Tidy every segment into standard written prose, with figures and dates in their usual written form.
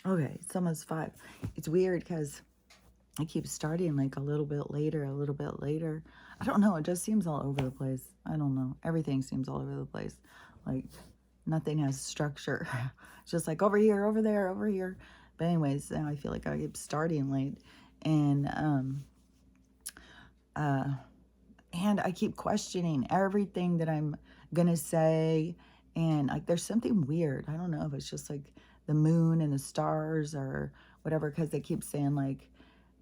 Okay, it's almost 5. It's weird because I keep starting like a little bit later, a little bit later. I don't know. It just seems all over the place. I don't know. Everything seems all over the place. Like nothing has structure. It's just like over here, over there, over here. But anyways, now I feel like I keep starting late, and uh, and I keep questioning everything that I'm gonna say, and like there's something weird. I don't know if it's just like the moon and the stars or whatever, because they keep saying like,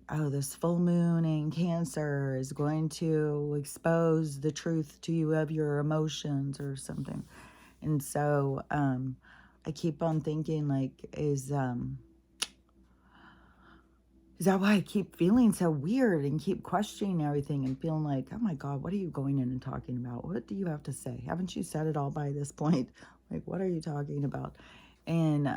oh, this full moon in Cancer is going to expose the truth to you of your emotions or something. And so I keep on thinking like, is that why I keep feeling so weird and keep questioning everything and feeling like, oh my God, what are you going in and talking about? What do you have to say? Haven't you said it all by this point? Like, what are you talking about? And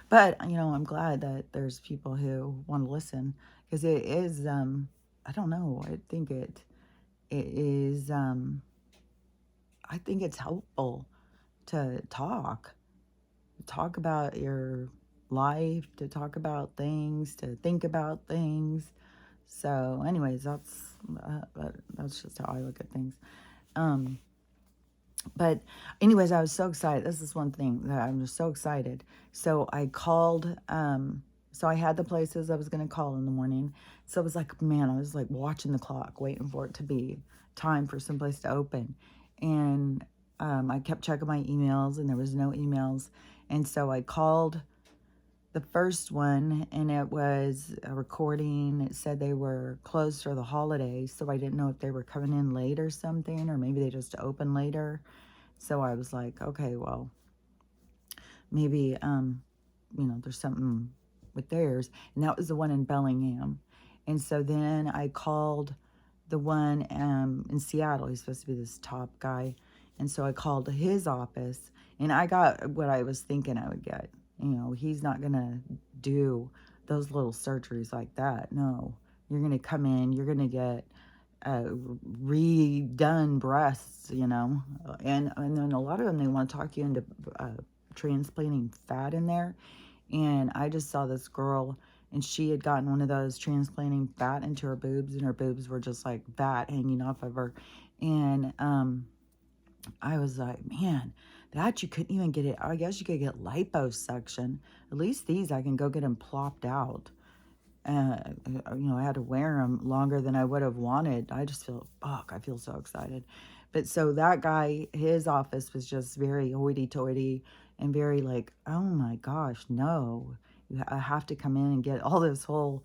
but I'm glad that there's people who want to listen, because it is I don't know. It is I think it's helpful to talk about your life, to talk about things, to think about things. So, anyways, that's just how I look at things. Um, but anyways, I was so excited. This is one thing that I'm just so excited. So I called. So I had the places I was going to call in the morning. So I was like, man, I was like watching the clock, waiting for it to be time for someplace to open, and I kept checking my emails, and there was no emails, and so I called the first one, and it was a recording. It said they were closed for the holidays, so I didn't know if they were coming in late or something, or maybe they just open later. So I was like, okay, well, maybe there's something with theirs. And that was the one in Bellingham. And so then I called the one in Seattle. He's supposed to be this top guy. And so I called his office, and I got what I was thinking I would get. He's not going to do those little surgeries like that. No, you're going to come in, you're going to get redone breasts, and then a lot of them, they want to talk you into transplanting fat in there. And I just saw this girl, and she had gotten one of those transplanting fat into her boobs, and her boobs were just like fat hanging off of her. And I was like, man, that you couldn't even get it. I guess you could get liposuction. At least these I can go get them plopped out. I had to wear them longer than I would have wanted. I just feel, fuck, I feel so excited. But so that guy, his office was just very hoity-toity and very like, oh my gosh, no. I have to come in and get all this whole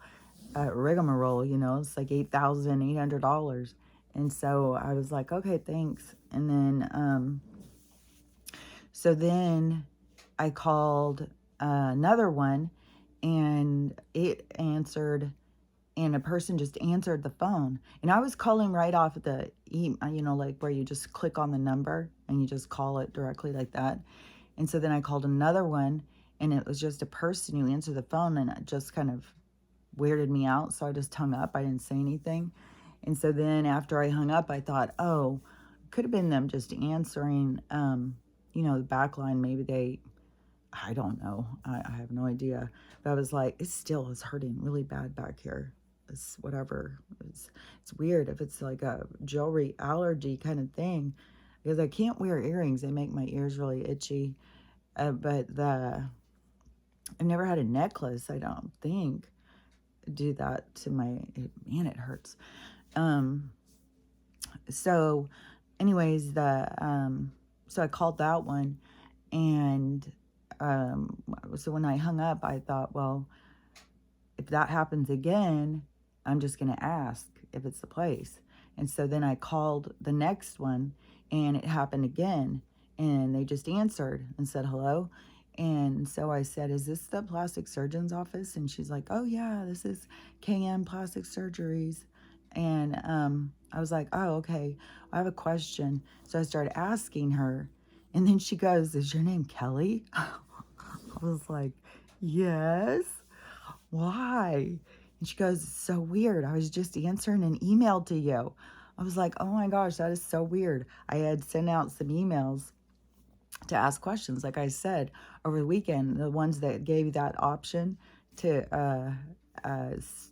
rigmarole, it's like $8,800. And so I was like, okay, thanks. And then, so then I called another one, and it answered, and a person just answered the phone. And I was calling right off of the like where you just click on the number and you just call it directly like that. And so then I called another one, and it was just a person who answered the phone, and it just kind of weirded me out. So I just hung up. I didn't say anything. And so then after I hung up, I thought, oh, could have been them just answering, the back line. Maybe I don't know. I have no idea. But I was like, it still is hurting really bad back here. It's whatever. It's weird if it's like a jewelry allergy kind of thing, because I can't wear earrings. They make my ears really itchy. But I've never had a necklace, I don't think, do that to man, it hurts. Um, so anyways, so I called that one, and so when I hung up, I thought, well, if that happens again, I'm just going to ask if it's the place. And so then I called the next one, and it happened again, and they just answered and said hello. And so I said, is this the plastic surgeon's office? And she's like, oh yeah, this is KM Plastic Surgeries. And I was like, oh, okay, I have a question. So I started asking her, and then she goes, is your name Kelly? I was like, yes. Why? And she goes, it's so weird. I was just answering an email to you. I was like, oh my gosh, that is so weird. I had sent out some emails to ask questions. Like I said, over the weekend, the ones that gave you that option to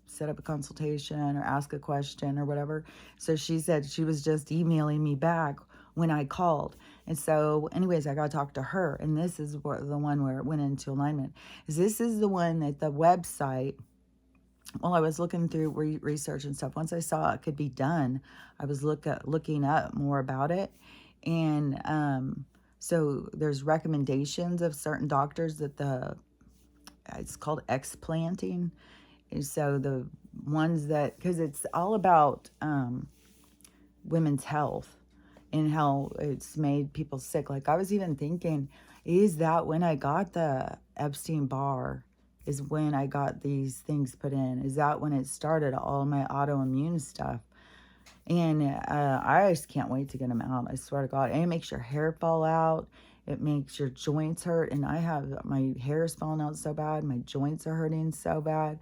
set up a consultation or ask a question or whatever. So she said she was just emailing me back when I called. And so, anyways, I got to talk to her. And this is where, the one where it went into alignment. This is the one that the website, while I was looking through research and stuff, once I saw it could be done, I was looking up more about it. And so there's recommendations of certain doctors that it's called explanting. And so the ones that, because it's all about women's health and how it's made people sick. Like I was even thinking, is that when I got the Epstein-Barr, is when I got these things put in? Is that when it started, all my autoimmune stuff? And I just can't wait to get them out. I swear to God. And it makes your hair fall out. It makes your joints hurt. And I have, my hair is falling out so bad. My joints are hurting so bad.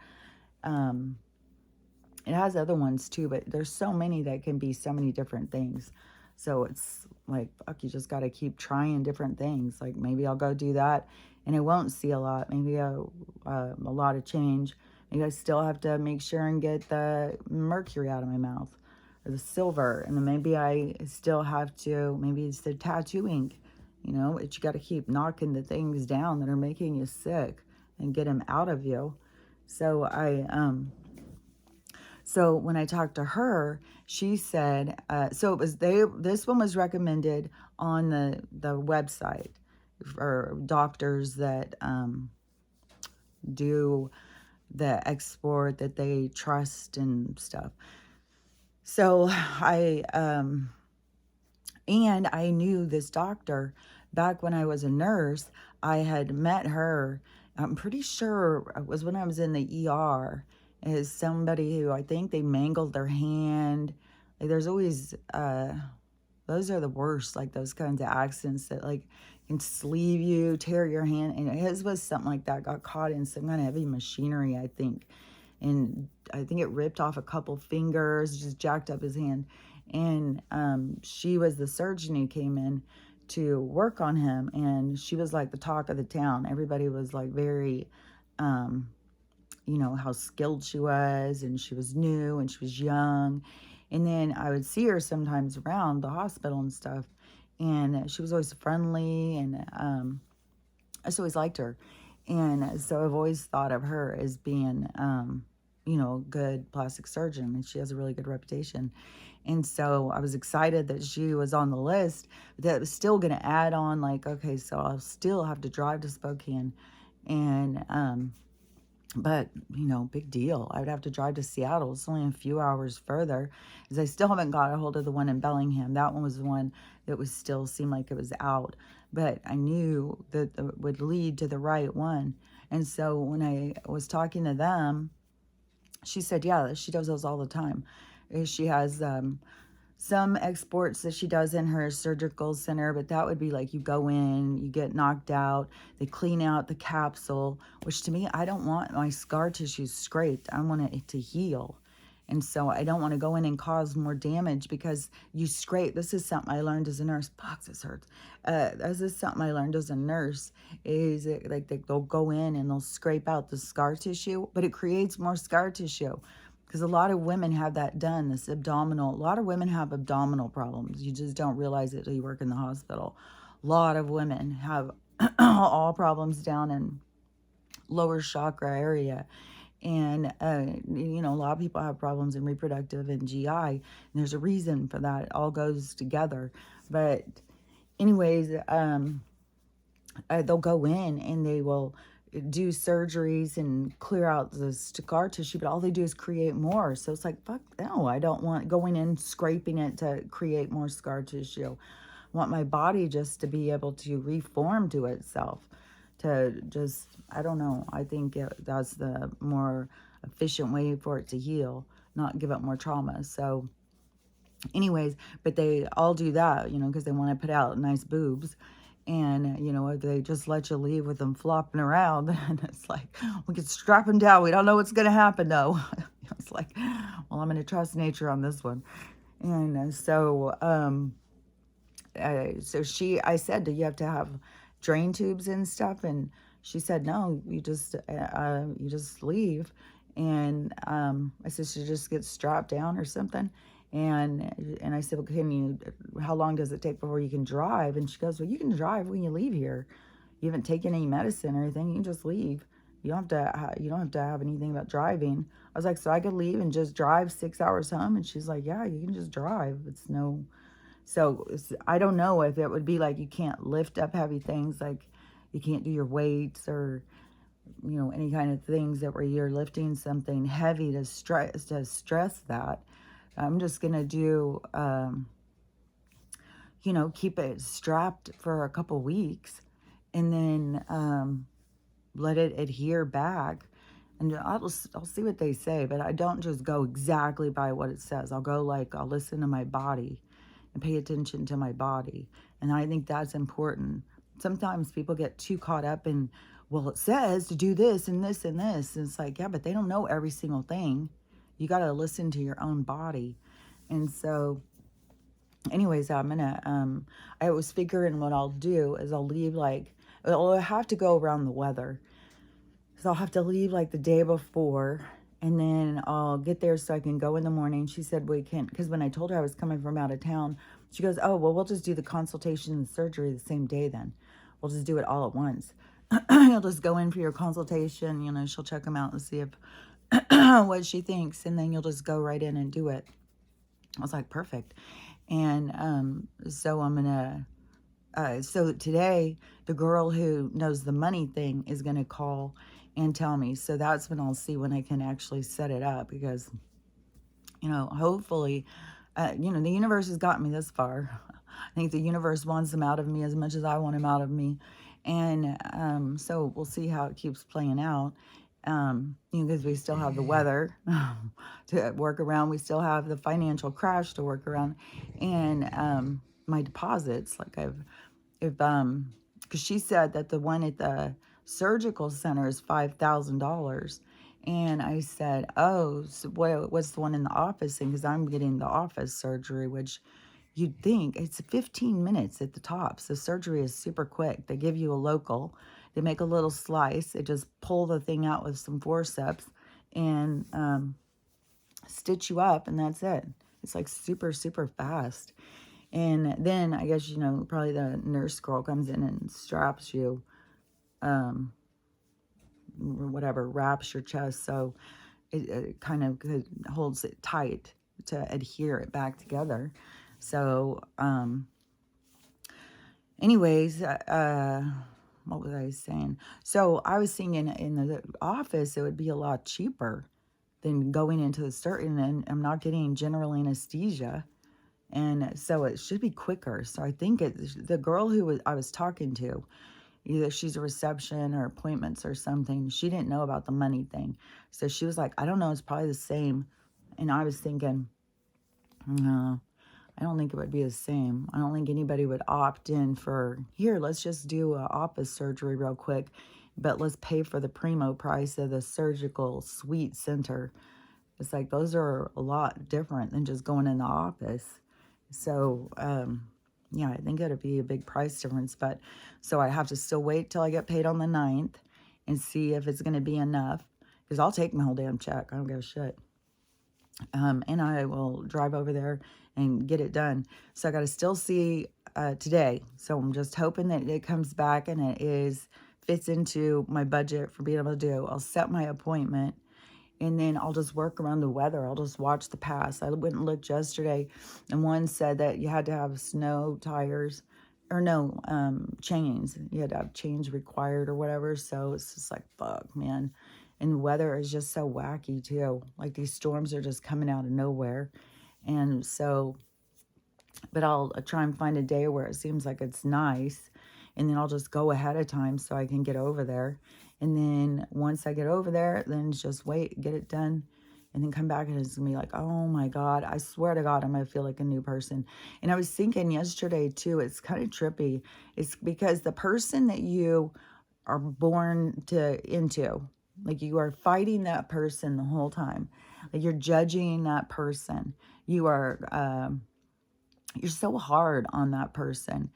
It has other ones too, but there's so many that can be so many different things. So it's like, fuck, you just got to keep trying different things. Like maybe I'll go do that and I won't see a lot. Maybe a lot of change. Maybe I still have to make sure and get the mercury out of my mouth or the silver. And then maybe I still have to, maybe it's the tattooing, you know, but you got to keep knocking the things down that are making you sick and get them out of you. So so when I talked to her, she said, so it was this one was recommended on the website for doctors that do the export that they trust and stuff. So and I knew this doctor back when I was a nurse. I had met her. I'm pretty sure it was when I was in the ER. As somebody who I think they mangled their hand. Like there's always those are the worst, like those kinds of accidents that like can sleeve you, tear your hand. And his was something like that, got caught in some kind of heavy machinery, I think. And I think it ripped off a couple fingers, just jacked up his hand. And she was the surgeon who came in to work on him. And she was like the talk of the town. Everybody was like very, you know, how skilled she was, and she was new and she was young. And then I would see her sometimes around the hospital and stuff. And she was always friendly. And I just always liked her. And so I've always thought of her as being, you know, a good plastic surgeon. And she has a really good reputation. And so I was excited that she was on the list. But that was still going to add on, like, okay, so I'll still have to drive to Spokane. And, but, you know, big deal. I would have to drive to Seattle. It's only a few hours further. Because I still haven't got a hold of the one in Bellingham. That one was the one that was still seemed like it was out. But I knew that it would lead to the right one. And so when I was talking to them, she said, yeah, she does those all the time. She has some exports that she does in her surgical center, but that would be like you go in, you get knocked out, they clean out the capsule, which to me, I don't want my scar tissue scraped. I want it to heal. And so I don't want to go in and cause more damage because you scrape. This is something I learned as a nurse. Fuck, this hurts. This is something I learned as a nurse is like they'll go in and they'll scrape out the scar tissue, but it creates more scar tissue. Because a lot of women have that done, a lot of women have abdominal problems. You just don't realize it till you work in the hospital. A lot of women have all problems down in lower chakra area. And, you know, a lot of people have problems in reproductive and GI. And there's a reason for that. It all goes together. But anyways, they'll go in and they will do surgeries and clear out the scar tissue, but all they do is create more. So it's like, fuck, no, I don't want going in, scraping it to create more scar tissue. I want my body just to be able to reform to itself, to just, I don't know. I think that's the more efficient way for it to heal, not give it more trauma. So anyways, but they all do that, you know, because they want to put out nice boobs. And, you know, if they just let you leave with them flopping around, and it's like, we can strap them down. We don't know what's going to happen, though. It's like, well, I'm going to trust nature on this one. And so So I said, do you have to have drain tubes and stuff? And she said, no, you just leave. And I said, she just gets strapped down or something. And I said, well, how long does it take before you can drive? And she goes, well, you can drive when you leave here. You haven't taken any medicine or anything. You can just leave. You don't have to have anything about driving. I was like, so I could leave and just drive 6 hours home? And she's like, yeah, you can just drive. It's no, so I don't know if it would be like you can't lift up heavy things, like you can't do your weights or, any kind of things that where you're lifting something heavy to stress that. I'm just going to do, keep it strapped for a couple weeks and then let it adhere back. And I'll see what they say, but I don't just go exactly by what it says. I'll listen to my body and pay attention to my body. And I think that's important. Sometimes people get too caught up in, well, it says to do this and this and this. And it's like, yeah, but they don't know every single thing. You got to listen to your own body. And so, anyways, I was figuring what I'll do is I'll leave I'll have to go around the weather. So I'll have to leave like the day before, and then I'll get there so I can go in the morning. She said we can't, because when I told her I was coming from out of town, she goes, oh, well, we'll just do the consultation and surgery the same day then. We'll just do it all at once. You'll just go in for your consultation, she'll check them out and see if what she thinks, and then you'll just go right in and do it. I was like, perfect. And so I'm going to, so today, the girl who knows the money thing is going to call and tell me. So that's when I'll see when I can actually set it up, because, hopefully, the universe has got me this far. I think the universe wants them out of me as much as I want them out of me. And so we'll see how it keeps playing out. Because we still have the weather to work around. We still have the financial crash to work around. And my deposits, because she said that the one at the surgical center is $5,000. And I said, oh, so what's the one in the office thing? Because I'm getting the office surgery, which you'd think it's 15 minutes at the tops. The surgery is super quick. They give you a local. They make a little slice. They just pull the thing out with some forceps and stitch you up, and that's it. It's like super, super fast. And then I guess, probably the nurse girl comes in and straps you, or whatever, wraps your chest. So it kind of holds it tight to adhere it back together. So, anyways, what was I saying? So I was thinking in the office, it would be a lot cheaper than going into the surgery, and I'm not getting general anesthesia. And so it should be quicker. So I think the girl who I was talking to, either she's a reception or appointments or something, she didn't know about the money thing. So she was like, I don't know, it's probably the same. And I was thinking, no, I don't think it would be the same. I don't think anybody would opt in for, here, let's just do an office surgery real quick, but let's pay for the primo price of the surgical suite center. It's like, those are a lot different than just going in the office. So, yeah, I think it'd be a big price difference. But so I have to still wait till I get paid on the 9th and see if it's going to be enough. Because I'll take my whole damn check. I don't give a shit. And I will drive over there and get it done. So I got to still see today. So I'm just hoping that it comes back and fits into my budget for being able to do. I'll set my appointment. And then I'll just work around the weather. I'll just watch the pass. I went and looked yesterday, and one said that you had to have snow tires, or no, chains. You had to have chains required or whatever. So it's just like, fuck, man. And the weather is just so wacky, too. Like, these storms are just coming out of nowhere. And so, but I'll try and find a day where it seems like it's nice. And then I'll just go ahead of time so I can get over there. And then once I get over there, then just wait, get it done, and then come back, and it's going to be like, oh my God, I swear to God, I'm going to feel like a new person. And I was thinking yesterday too, it's kind of trippy. It's because the person that you are born into, like, you are fighting that person the whole time. Like, you're judging that person. You are, you're so hard on that person,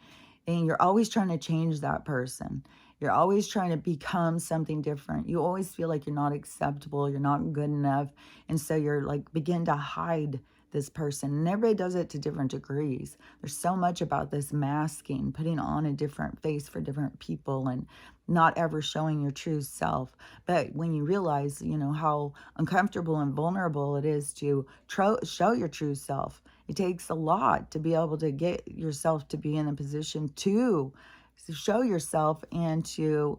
and you're always trying to change that person. You're always trying to become something different. You always feel like you're not acceptable, you're not good enough, and so you're like begin to hide this person. And everybody does it to different degrees. There's so much about this masking, putting on a different face for different people, and not ever showing your true self. But when you realize, how uncomfortable and vulnerable it is to show your true self, it takes a lot to be able to get yourself to be in a position to show yourself and to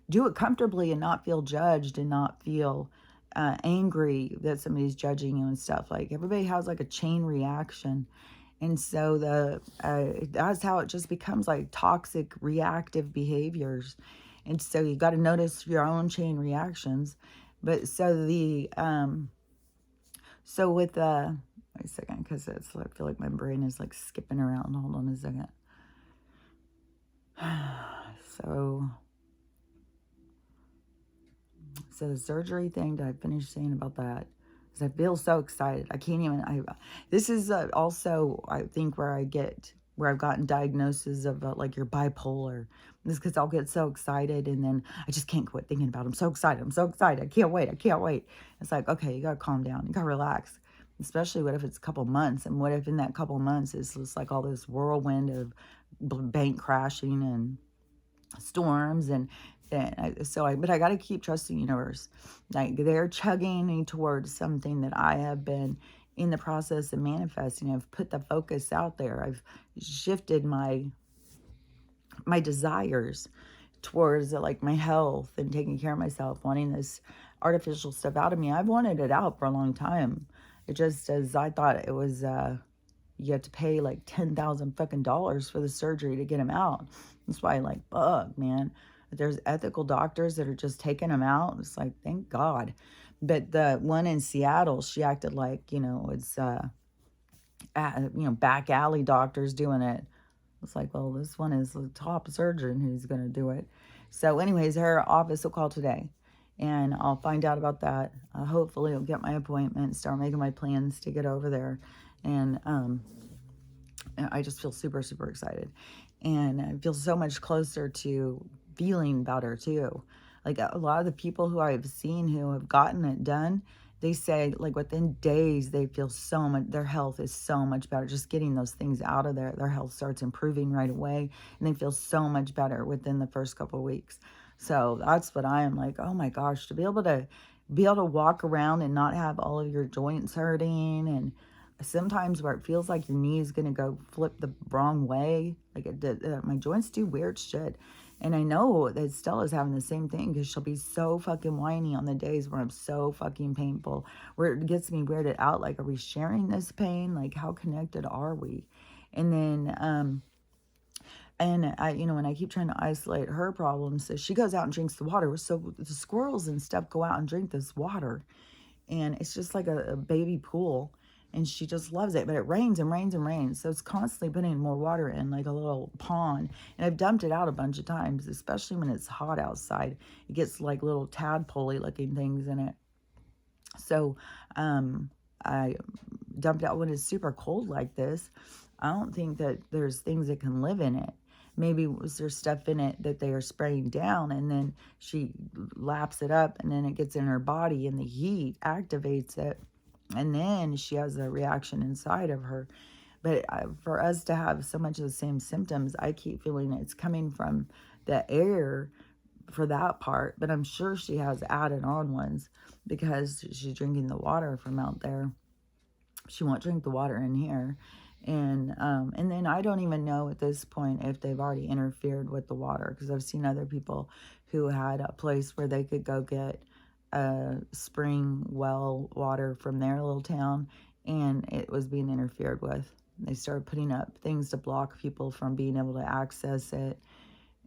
do it comfortably and not feel judged and not feel angry that somebody's judging you and stuff. Like everybody has like a chain reaction. And so that's how it just becomes like toxic reactive behaviors. And so you got to notice your own chain reactions. But so with wait a second, because I feel like my brain is like skipping around. Hold on a second. So the surgery thing, did I finish saying about that? Because I feel so excited. I can't even, this is also, I think, where I've gotten diagnoses of like you're bipolar. This because I'll get so excited and then I just can't quit thinking about it. I'm so excited. I'm so excited. I can't wait. I can't wait. It's like, okay, you got to calm down. You got to relax. Especially what if it's a couple months? And what if in that couple months it's just like all this whirlwind of bank crashing and storms but I got to keep trusting the universe. Like they're chugging me towards something that I have been in the process of manifesting. I've put the focus out there. I've shifted my desires towards like my health and taking care of myself, wanting this artificial stuff out of me. I've wanted it out for a long time. It just as I thought it was you have to pay like 10,000 fucking dollars for the surgery to get him out. That's why, like, fuck, man. There's ethical doctors that are just taking them out. It's like, thank God. But the one in Seattle, she acted like, it's, back alley doctors doing it. It's like, well, this one is the top surgeon who's going to do it. So anyways, her office will call today. And I'll find out about that. Hopefully I'll get my appointment, start making my plans to get over there. And I just feel super, super excited. And I feel so much closer to feeling better too. Like a lot of the people who I've seen who have gotten it done, they say like within days they feel so much, their health is so much better. Just getting those things out of there, their health starts improving right away, and they feel so much better within the first couple of weeks. So that's what I am like, oh my gosh, to be able to walk around and not have all of your joints hurting, and sometimes where it feels like your knee is going to go flip the wrong way. Like it did, my joints do weird shit. And I know that Stella's having the same thing because she'll be so fucking whiny on the days where I'm so fucking painful, where it gets me weirded out. Like, are we sharing this pain? Like, how connected are we? And then, and I, when I keep trying to isolate her problems, so she goes out and drinks the water. So the squirrels and stuff go out and drink this water. And it's just like a baby pool. And she just loves it. But it rains and rains and rains. So it's constantly putting more water in, like a little pond. And I've dumped it out a bunch of times, especially when it's hot outside. It gets like little tadpole-y looking things in it. So I dumped it out when it's super cold like this. I don't think that there's things that can live in it. Maybe was there stuff in it that they are spraying down, and then she laps it up, and then it gets in her body, and the heat activates it, and then she has a reaction inside of her. But for us to have so much of the same symptoms, I keep feeling it's coming from the air for that part. But I'm sure she has added on ones because she's drinking the water from out there. She won't drink the water in here. And then I don't even know at this point if they've already interfered with the water, because I've seen other people who had a place where they could go get spring well water from their little town, and it was being interfered with. They started putting up things to block people from being able to access it,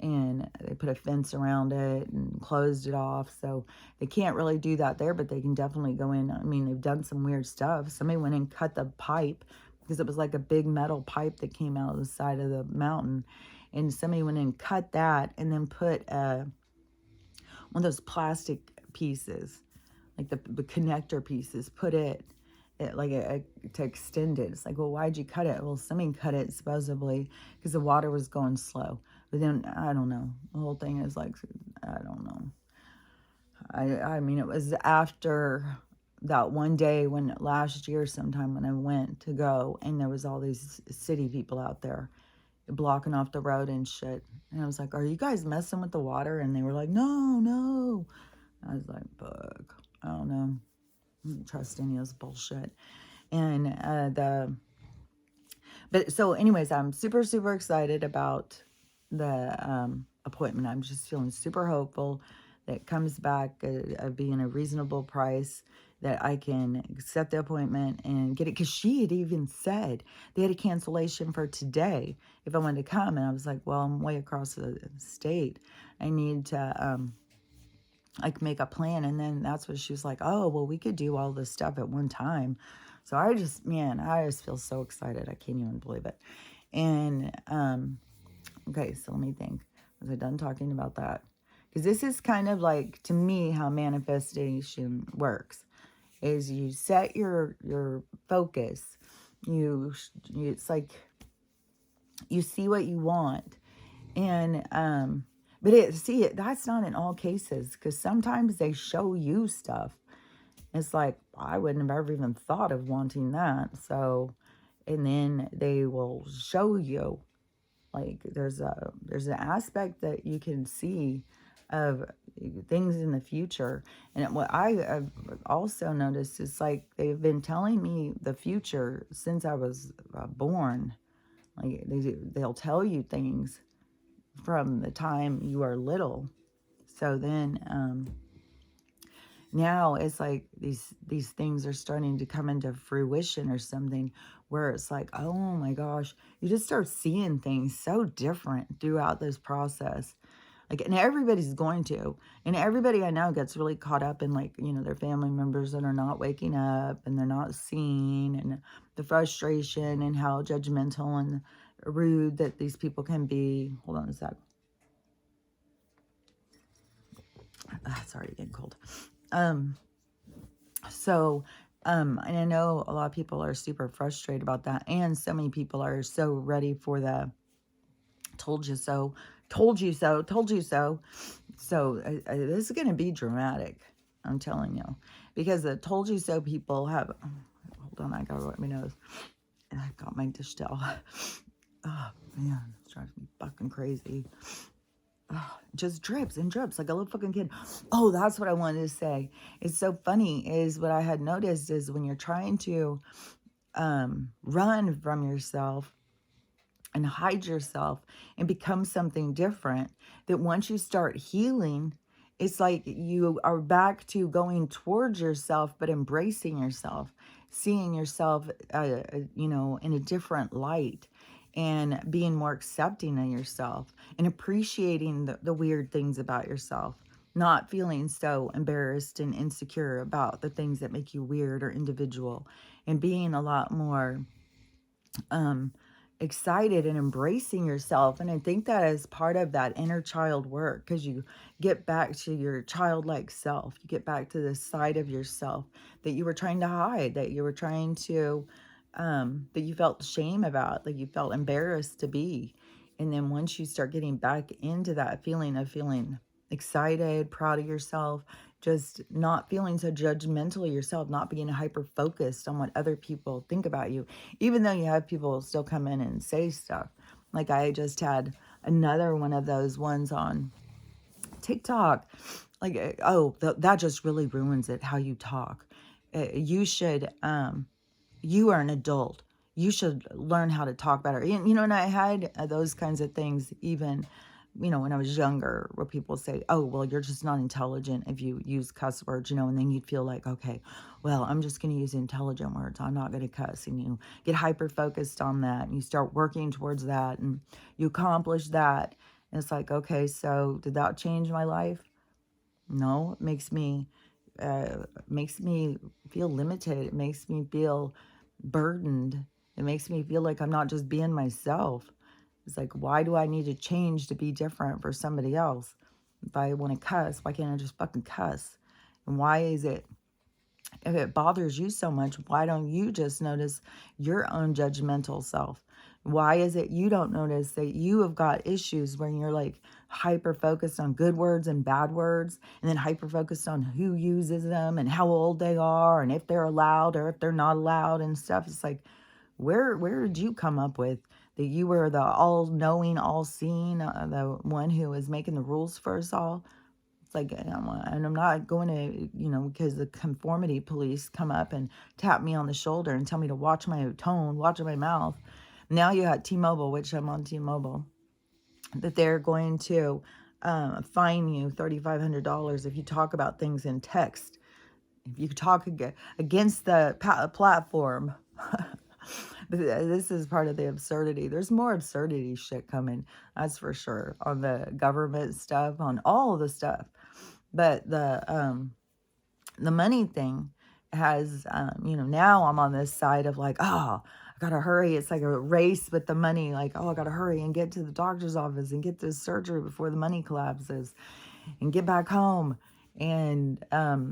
and they put a fence around it and closed it off. So they can't really do that there, but they can definitely go in. I mean, they've done some weird stuff. Somebody went and cut the pipe, because it was like a big metal pipe that came out of the side of the mountain. And somebody went and cut that and then put one of those plastic pieces, like the connector pieces, put it to extend it. It's like, well, why'd you cut it? Well, somebody cut it supposedly because the water was going slow. But then, I don't know. The whole thing is like, I don't know. I mean, it was after that one day when last year sometime when I went to go and there was all these city people out there blocking off the road and shit. And I was like, are you guys messing with the water? And they were like, no, no. I was like, fuck. I don't know. I don't trust any of this bullshit. And but so anyways, I'm super, super excited about the appointment. I'm just feeling super hopeful that it comes back being a reasonable price, that I can set the appointment and get it. Because she had even said they had a cancellation for today if I wanted to come. And I was like, well, I'm way across the state. I need to like make a plan. And then that's what she was like, oh, well, we could do all this stuff at one time. So I just feel so excited. I can't even believe it. And okay, so let me think. Was I done talking about that? Because this is kind of like, to me, how manifestation works. Is you set your focus. It's like you see what you want, and but that's not in all cases, because sometimes they show you stuff. It's like, I wouldn't have ever even thought of wanting that. So, and then they will show you, like, there's an aspect that you can see of things in the future. And what I've also noticed is, like, they've been telling me the future since I was born. Like, they'll tell you things from the time you are little. So then now it's like these things are starting to come into fruition or something, where it's like, oh my gosh, you just start seeing things so different throughout this process. Like, and everybody's going to, and everybody I know gets really caught up in, like, their family members that are not waking up and they're not seen, and the frustration and how judgmental and rude that these people can be. Hold on a sec. It's already getting cold. And I know a lot of people are super frustrated about that, and so many people are so ready for the told you so, told you so, told you so. So this is going to be dramatic, I'm telling you, because the told you so people have, hold on, I gotta wipe my nose. And I got my dish towel. Oh man, it's driving me fucking crazy. Just drips and drips like a little fucking kid. Oh, that's what I wanted to say. It's so funny, is what I had noticed is when you're trying to run from yourself and hide yourself and become something different, that once you start healing, it's like you are back to going towards yourself, but embracing yourself, seeing yourself, in a different light, and being more accepting of yourself, and appreciating the weird things about yourself, not feeling so embarrassed and insecure about the things that make you weird or individual, and being a lot more excited and embracing yourself. And I think that is part of that inner child work, because you get back to your childlike self. You get back to the side of yourself that you were trying to hide, that you were trying to, that you felt shame about, that you felt embarrassed to be. And then once you start getting back into that feeling of feeling excited, proud of yourself, just not feeling so judgmental of yourself, not being hyper focused on what other people think about you, even though you have people still come in and say stuff. Like, I just had another one of those ones on TikTok. Like, oh, that just really ruins it, how you talk. You should, you are an adult. You should learn how to talk better. And I had those kinds of things even, when I was younger, where people say, oh, well, you're just not intelligent if you use cuss words, and then you'd feel like, okay, well, I'm just going to use intelligent words. I'm not going to cuss. And you get hyper focused on that, and you start working towards that, and you accomplish that. And it's like, okay, so did that change my life? No, it makes me feel limited. It makes me feel burdened. It makes me feel like I'm not just being myself. It's like, why do I need to change to be different for somebody else? If I want to cuss, why can't I just fucking cuss? And why is it If it bothers you so much, why don't you just notice your own judgmental self? Why is it you don't notice that you have got issues when you're like hyper focused on good words and bad words, and then hyper focused on who uses them and how old they are and if they're allowed or if they're not allowed and stuff? It's like, where did you come up with that you were the all knowing, all seeing, the one who is making the rules for us all? It's like, and I'm not going to, because the conformity police come up and tap me on the shoulder and tell me to watch my tone, watch my mouth. Now you got T-Mobile, which I'm on T-Mobile, that they're going to fine you $3,500 if you talk about things in text. If you talk against the platform. This is part of the absurdity. There's more absurdity shit coming, that's for sure, on the government stuff, on all of the stuff. But the money thing has, now I'm on this side of like, oh, I gotta hurry. It's like a race with the money. Like, oh, I gotta hurry and get to the doctor's office and get this surgery before the money collapses and get back home. And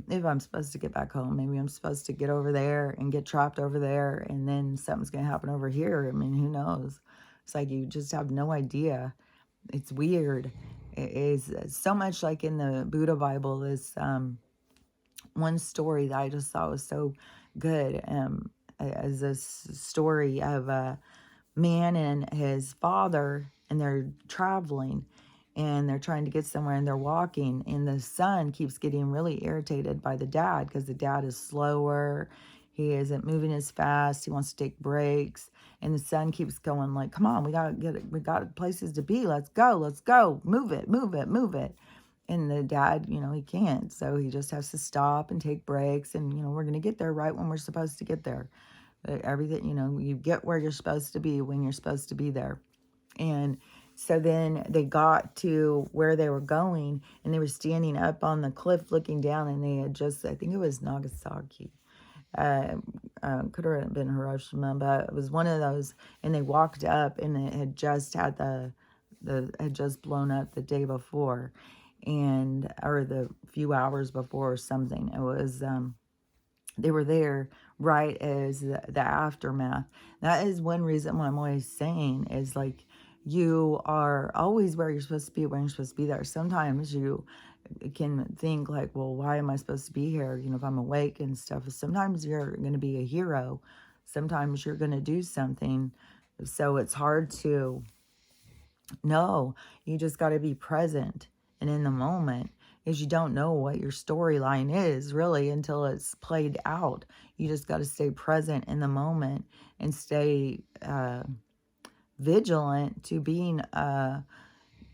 if I'm supposed to get back home, maybe I'm supposed to get over there and get trapped over there, and then something's gonna happen over here. I mean, who knows? It's like you just have no idea. It's weird. It is so much like in the Buddha Bible, this one story that I just thought was so good, as this story of a man and his father, and they're traveling and they're trying to get somewhere, and they're walking, and the son keeps getting really irritated by the dad because the dad is slower, he isn't moving as fast, he wants to take breaks, and the son keeps going like, come on, we got places to be, let's go, move it, move it, move it. And the dad, he can't. So he just has to stop and take breaks. And, we're going to get there right when we're supposed to get there. Everything, you get where you're supposed to be when you're supposed to be there. And so then they got to where they were going, and they were standing up on the cliff looking down, and they had just, I think it was Nagasaki. Could have been Hiroshima, but it was one of those. And they walked up, and it had just had had just blown up the day before, and or the few hours before or something. It was they were there right as the aftermath. That is one reason why I'm always saying is like, you are always where you're supposed to be when you're supposed to be there. Sometimes you can think like, well, why am I supposed to be here? If I'm awake and stuff. Sometimes you're going to be a hero. Sometimes you're going to do something. So it's hard to know. You just got to be present and in the moment, because you don't know what your storyline is really until it's played out. You just got to stay present in the moment and stay vigilant to being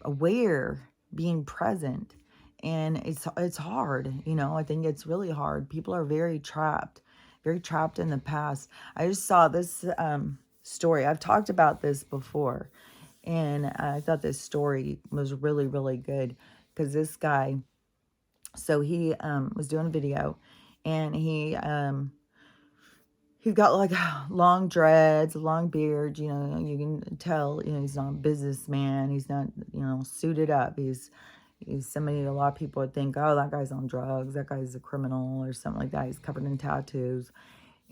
aware, being present. And it's hard, I think it's really hard. People are very trapped in the past. I just saw this story. I've talked about this before, and I thought this story was really, really good, because this guy, so he was doing a video, and he's got like long dreads, a long beard, you can tell, he's not a businessman. He's not, suited up. He's somebody a lot of people would think, oh, that guy's on drugs, that guy's a criminal or something like that. He's covered in tattoos,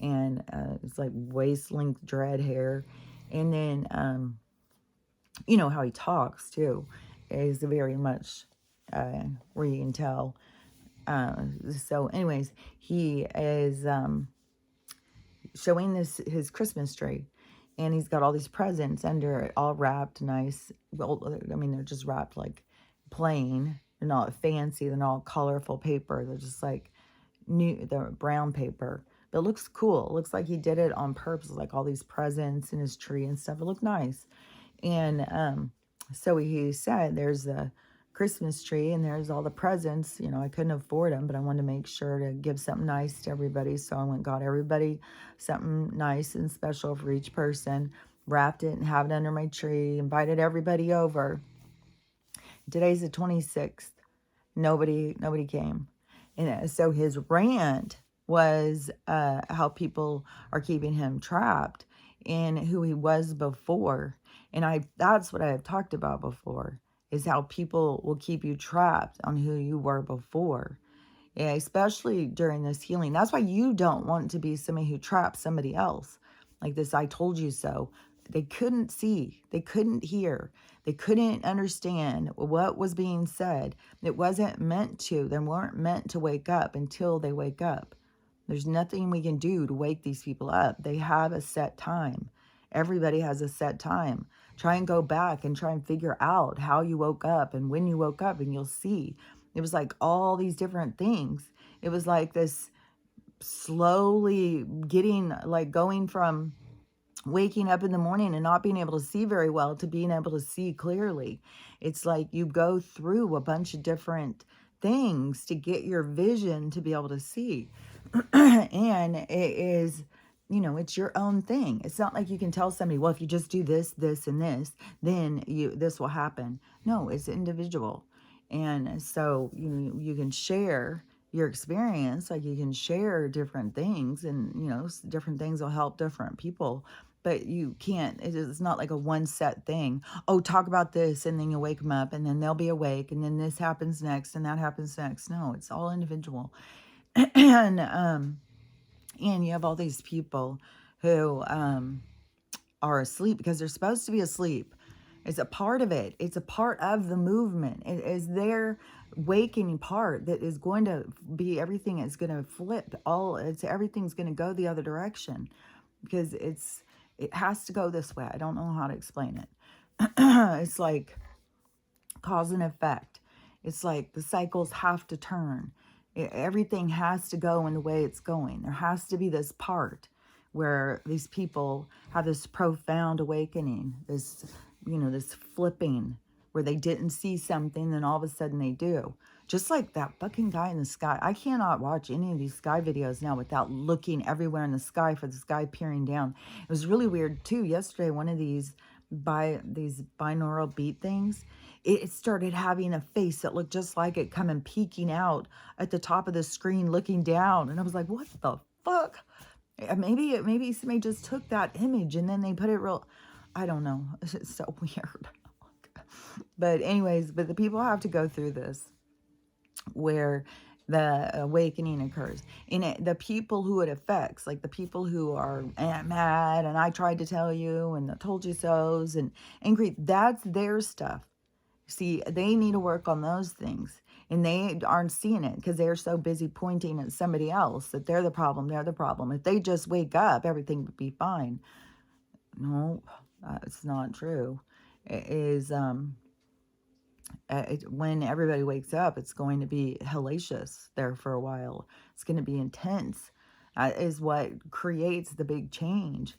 and it's like waist-length dread hair. And then, how he talks too is very much where you can tell. So anyways, he is showing his Christmas tree, and he's got all these presents under it, all wrapped nice. Well, I mean, they're just wrapped like plain. They're not fancy. They're not colorful paper. They're just like they're brown paper. But it looks cool. It looks like he did it on purpose, like all these presents in his tree and stuff. It looked nice. And so he said there's a Christmas tree and there's all the presents. I couldn't afford them, but I wanted to make sure to give something nice to everybody. So I went and got everybody something nice and special for each person, wrapped it and have it under my tree, invited everybody over. Today's the 26th. Nobody came. And so his rant was how people are keeping him trapped in who he was before. And that's what I have talked about before, is how people will keep you trapped on who you were before. Yeah, especially during this healing. That's why you don't want to be somebody who traps somebody else. Like this, I told you so. They couldn't see, they couldn't hear, they couldn't understand what was being said. It wasn't meant to, they weren't meant to wake up until they wake up. There's nothing we can do to wake these people up. They have a set time. Everybody has a set time. Try and go back and try and figure out how you woke up and when you woke up, and you'll see. It was like all these different things. It was like this slowly getting, like going from waking up in the morning and not being able to see very well to being able to see clearly. It's like you go through a bunch of different things to get your vision to be able to see. And it is, it's your own thing. It's not like you can tell somebody, well, if you just do this, this, and this, then this will happen. No, it's individual. And so you can share your experience, like you can share different things, and different things will help different people. But you can't, it's not like a one set thing. Oh, talk about this, and then you wake them up, and then they'll be awake, and then this happens next, and that happens next. No, it's all individual. And you have all these people who are asleep because they're supposed to be asleep. It's a part of it. It's a part of the movement. It is their waking part that is going to be, everything is going to flip. Everything's going to go the other direction, because it has to go this way. I don't know how to explain it. It's like cause and effect. It's like the cycles have to turn. Everything has to go in the way it's going. There has to be this part where these people have this profound awakening, this flipping, where they didn't see something, then all of a sudden they do. Just like that fucking guy in the sky. I cannot watch any of these sky videos now without looking everywhere in the sky for this guy peering down. It was really weird too. Yesterday, one of these binaural beat things, it started having a face that looked just like it coming peeking out at the top of the screen looking down. And I was like, what the fuck? Maybe somebody just took that image and then they put it real. I don't know. It's so weird. But anyways, the people have to go through this where the awakening occurs. And the people who it affects, like the people who are mad and I tried to tell you and I told you so's and angry, that's their stuff. See, they need to work on those things. And they aren't seeing it because they're so busy pointing at somebody else that they're the problem, they're the problem. If they just wake up, everything would be fine. No, it's not true. It is, when everybody wakes up, it's going to be hellacious there for a while. It's going to be intense. Is what creates the big change.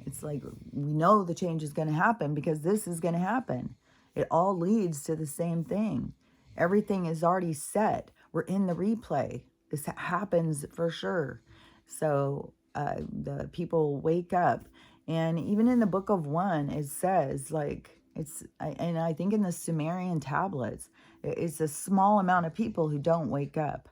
It's like we know the change is going to happen because this is going to happen. It all leads to the same thing. Everything is already set. We're in the replay. This happens for sure. So the people wake up. And even in the Book of One, it says, like, and I think in the Sumerian tablets, it's a small amount of people who don't wake up.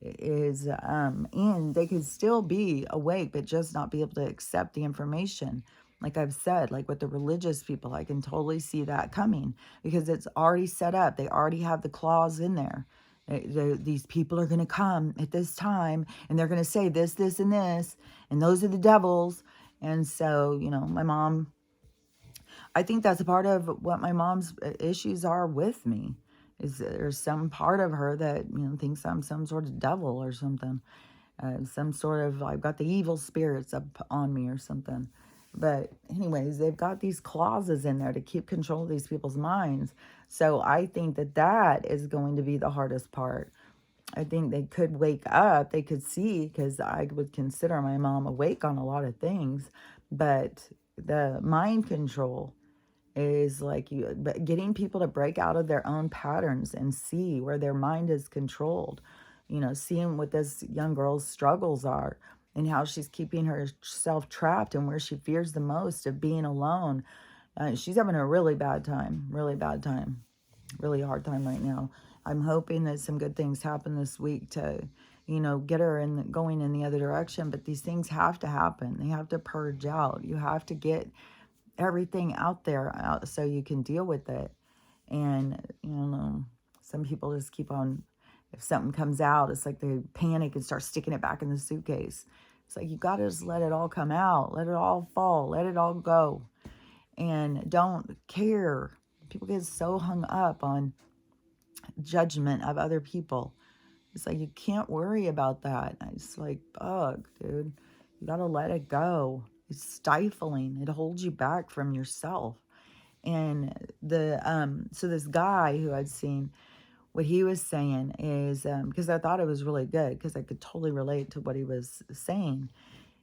And they could still be awake, but just not be able to accept the information. Like I've said, like with the religious people, I can totally see that coming because it's already set up. They already have the clause in there. These people are going to come at this time and they're going to say this, this, and this, and those are the devils. And so, my mom, I think that's a part of what my mom's issues are with me. Is there's some part of her that, thinks I'm some sort of devil or something. Some sort of, I've got the evil spirits up on me or something. But anyways, they've got these clauses in there to keep control of these people's minds. So I think that is going to be the hardest part. I think they could wake up, they could see, because I would consider my mom awake on a lot of things. But the mind control is like getting people to break out of their own patterns and see where their mind is controlled. Seeing what this young girl's struggles are and how she's keeping herself trapped and where she fears the most of being alone. She's having a really bad time, really hard time right now. I'm hoping that some good things happen this week to, get her going in the other direction. But these things have to happen. They have to purge out. You have to get everything out there so you can deal with it. And some people just keep on If something comes out, it's like they panic and start sticking it back in the suitcase. It's like, you got to just let it all come out, let it all fall, let it all go, and don't care. People get so hung up on judgment of other people. It's like, you can't worry about that. It's like, bug, dude. You got to let it go. It's stifling. It holds you back from yourself. And so this guy who I'd seen, what he was saying is, because I thought it was really good, because I could totally relate to what he was saying,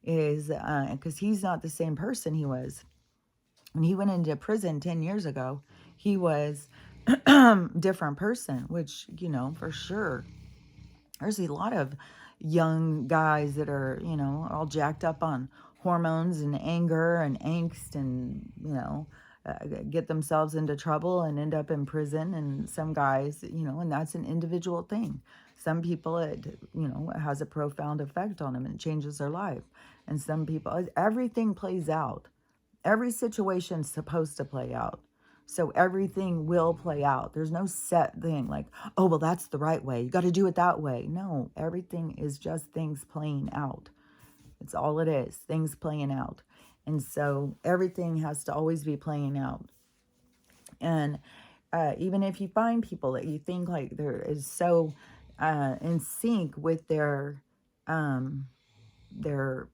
is because he's not the same person he was when he went into prison 10 years ago. He was different person, which, for sure. There's a lot of young guys that are, all jacked up on hormones and anger and angst, and, get themselves into trouble and end up in prison. And some guys, and that's an individual thing. Some people, it has a profound effect on them and changes their life. And some people, everything plays out. Every situation's supposed to play out. So everything will play out. There's no set thing like, oh, well, that's the right way. You got to do it that way. No, everything is just things playing out. It's all it is, things playing out. And so everything has to always be playing out. And even if you find people that you think like they're is so in sync with um, their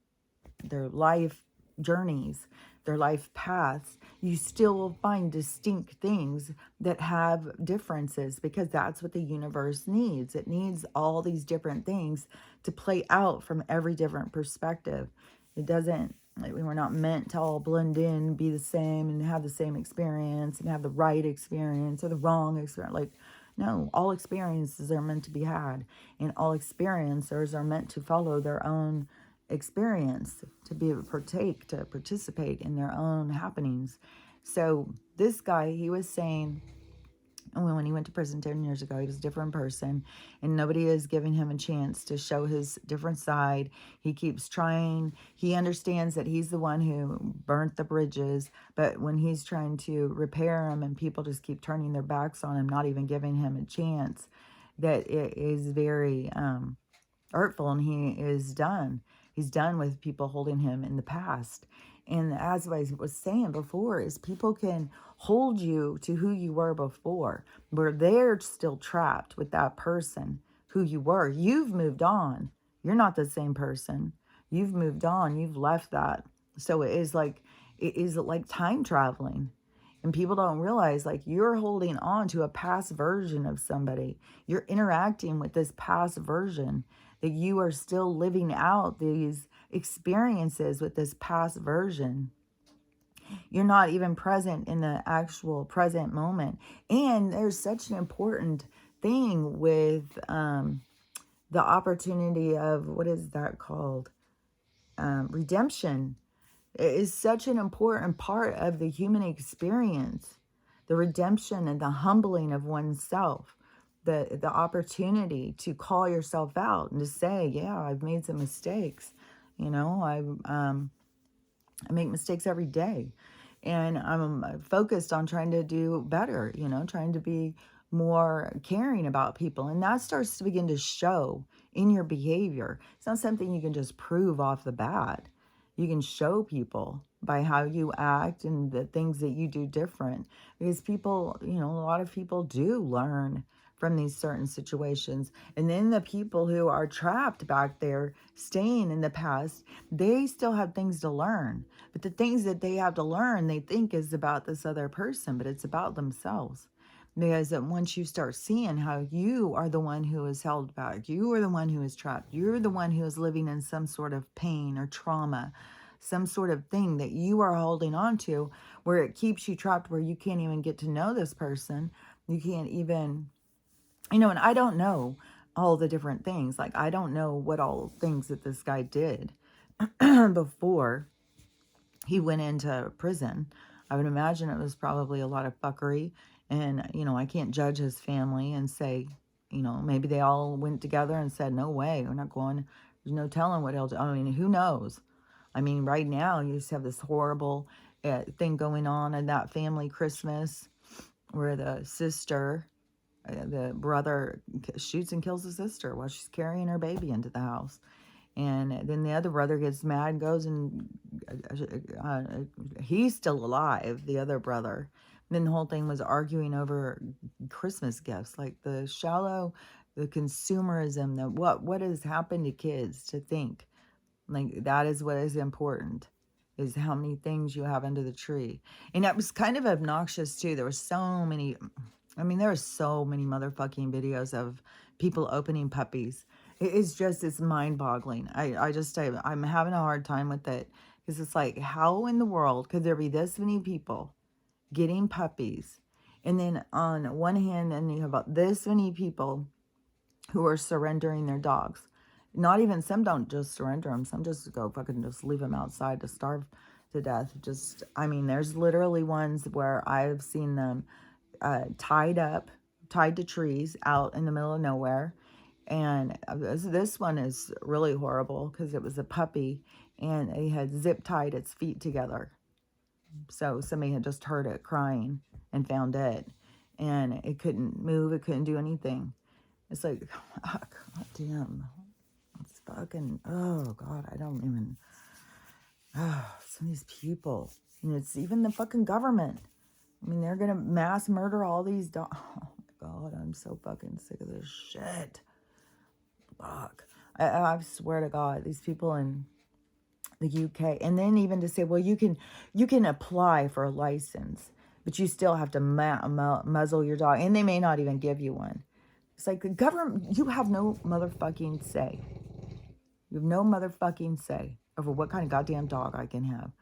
life journeys, their life paths, you still will find distinct things that have differences, because that's what the universe needs. It needs all these different things to play out from every different perspective. It doesn't, like, we're not meant to all blend in, be the same, and have the same experience, and have the right experience or the wrong experience. Like, no, all experiences are meant to be had, and all experiencers are meant to follow their own experience, to be able to partake, to participate in their own happenings. So this guy, he was saying, when he went to prison 10 years ago, he was a different person, and nobody is giving him a chance to show his different side. He keeps trying. He understands that he's the one who burnt the bridges, but when he's trying to repair them and people just keep turning their backs on him, not even giving him a chance, that it is very hurtful, and he is done. He's done with people holding him in the past. And as I was saying before, is people can hold you to who you were before, where they're still trapped with that person who you were. You've moved on. You're not the same person. You've moved on. You've left that. So it is like time traveling. And people don't realize, like, you're holding on to a past version of somebody. You're interacting with this past version, that you are still living out these experiences with this past version. You're not even present in the actual present moment. And there's such an important thing with the opportunity of, what is that called? Redemption. It is such an important part of the human experience. The redemption and the humbling of oneself. The opportunity to call yourself out and to say, yeah, I've made some mistakes. I make mistakes every day, and I'm focused on trying to do better, trying to be more caring about people. And that starts to begin to show in your behavior. It's not something you can just prove off the bat. You can show people by how you act and the things that you do different, because people, a lot of people do learn from these certain situations. And then the people who are trapped back there, staying in the past, they still have things to learn. But the things that they have to learn, they think is about this other person, but it's about themselves. Because once you start seeing how you are the one who is held back, you are the one who is trapped, you're the one who is living in some sort of pain or trauma, some sort of thing that you are holding on to, where it keeps you trapped, where you can't even get to know this person. You can't even, and I don't know all the different things. Like, I don't know what all things that this guy did before he went into prison. I would imagine it was probably a lot of fuckery. And, I can't judge his family and say, maybe they all went together and said, no way, we're not going. There's no telling what he'll do. I mean, who knows? I mean, right now, you just have this horrible thing going on in that family Christmas, where the sister The brother shoots and kills the sister while she's carrying her baby into the house. And then the other brother gets mad, goes and uh, he's still alive, the other brother. And then the whole thing was arguing over Christmas gifts, like the consumerism, what has happened to kids to think like that is what is important, is how many things you have under the tree. And that was kind of obnoxious too. There were so many, I mean, there were so many motherfucking videos of people opening puppies. It's mind boggling. I'm having a hard time with it because it's like, how in the world could there be this many people getting puppies? And then on one hand, then you have about this many people who are surrendering their dogs. Not even, some don't just surrender them. Some just go fucking just leave them outside to starve to death. Just, I mean, there's literally ones where I've seen them tied to trees out in the middle of nowhere. And this one is really horrible because it was a puppy and they had zip tied its feet together. So somebody had just heard it crying and found it. And it couldn't move, it couldn't do anything. It's like, oh, God damn. It's fucking, oh, God, I don't even, some of these people. And it's even the fucking government. I mean, they're going to mass murder all these dogs. Oh, my God, I'm so fucking sick of this shit. Fuck. I swear to God, these people in the UK, and then even to say, well, you can apply for a license, but you still have to muzzle your dog, and they may not even give you one. It's like the government, you have no motherfucking say. You have no motherfucking say over what kind of goddamn dog I can have.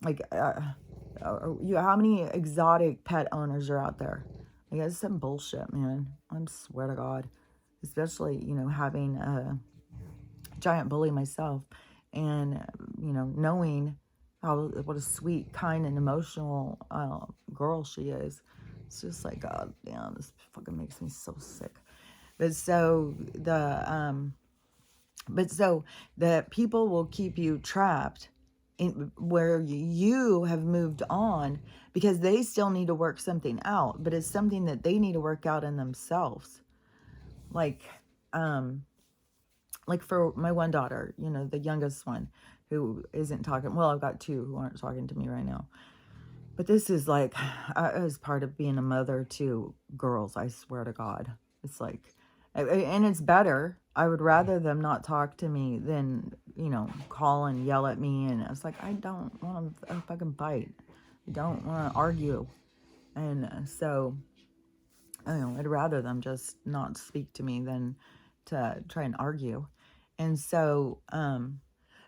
Like, how many exotic pet owners are out there? Like, that's some bullshit, man. I swear to God. Especially, having a giant bully myself and, knowing what a sweet, kind, and emotional girl she is. It's just like, God damn, this fucking makes me so sick. But so the people will keep you trapped in where you have moved on because they still need to work something out, but it's something that they need to work out in themselves. Like for my one daughter, the youngest one who isn't talking. Well, I've got two who aren't talking to me right now. But this is like, as part of being a mother to girls, I swear to God. It's like, and it's better. I would rather them not talk to me than, call and yell at me. And it's like, I don't want to fucking fight. I don't want to argue. And so, I'd rather them just not speak to me than to try and argue. And so,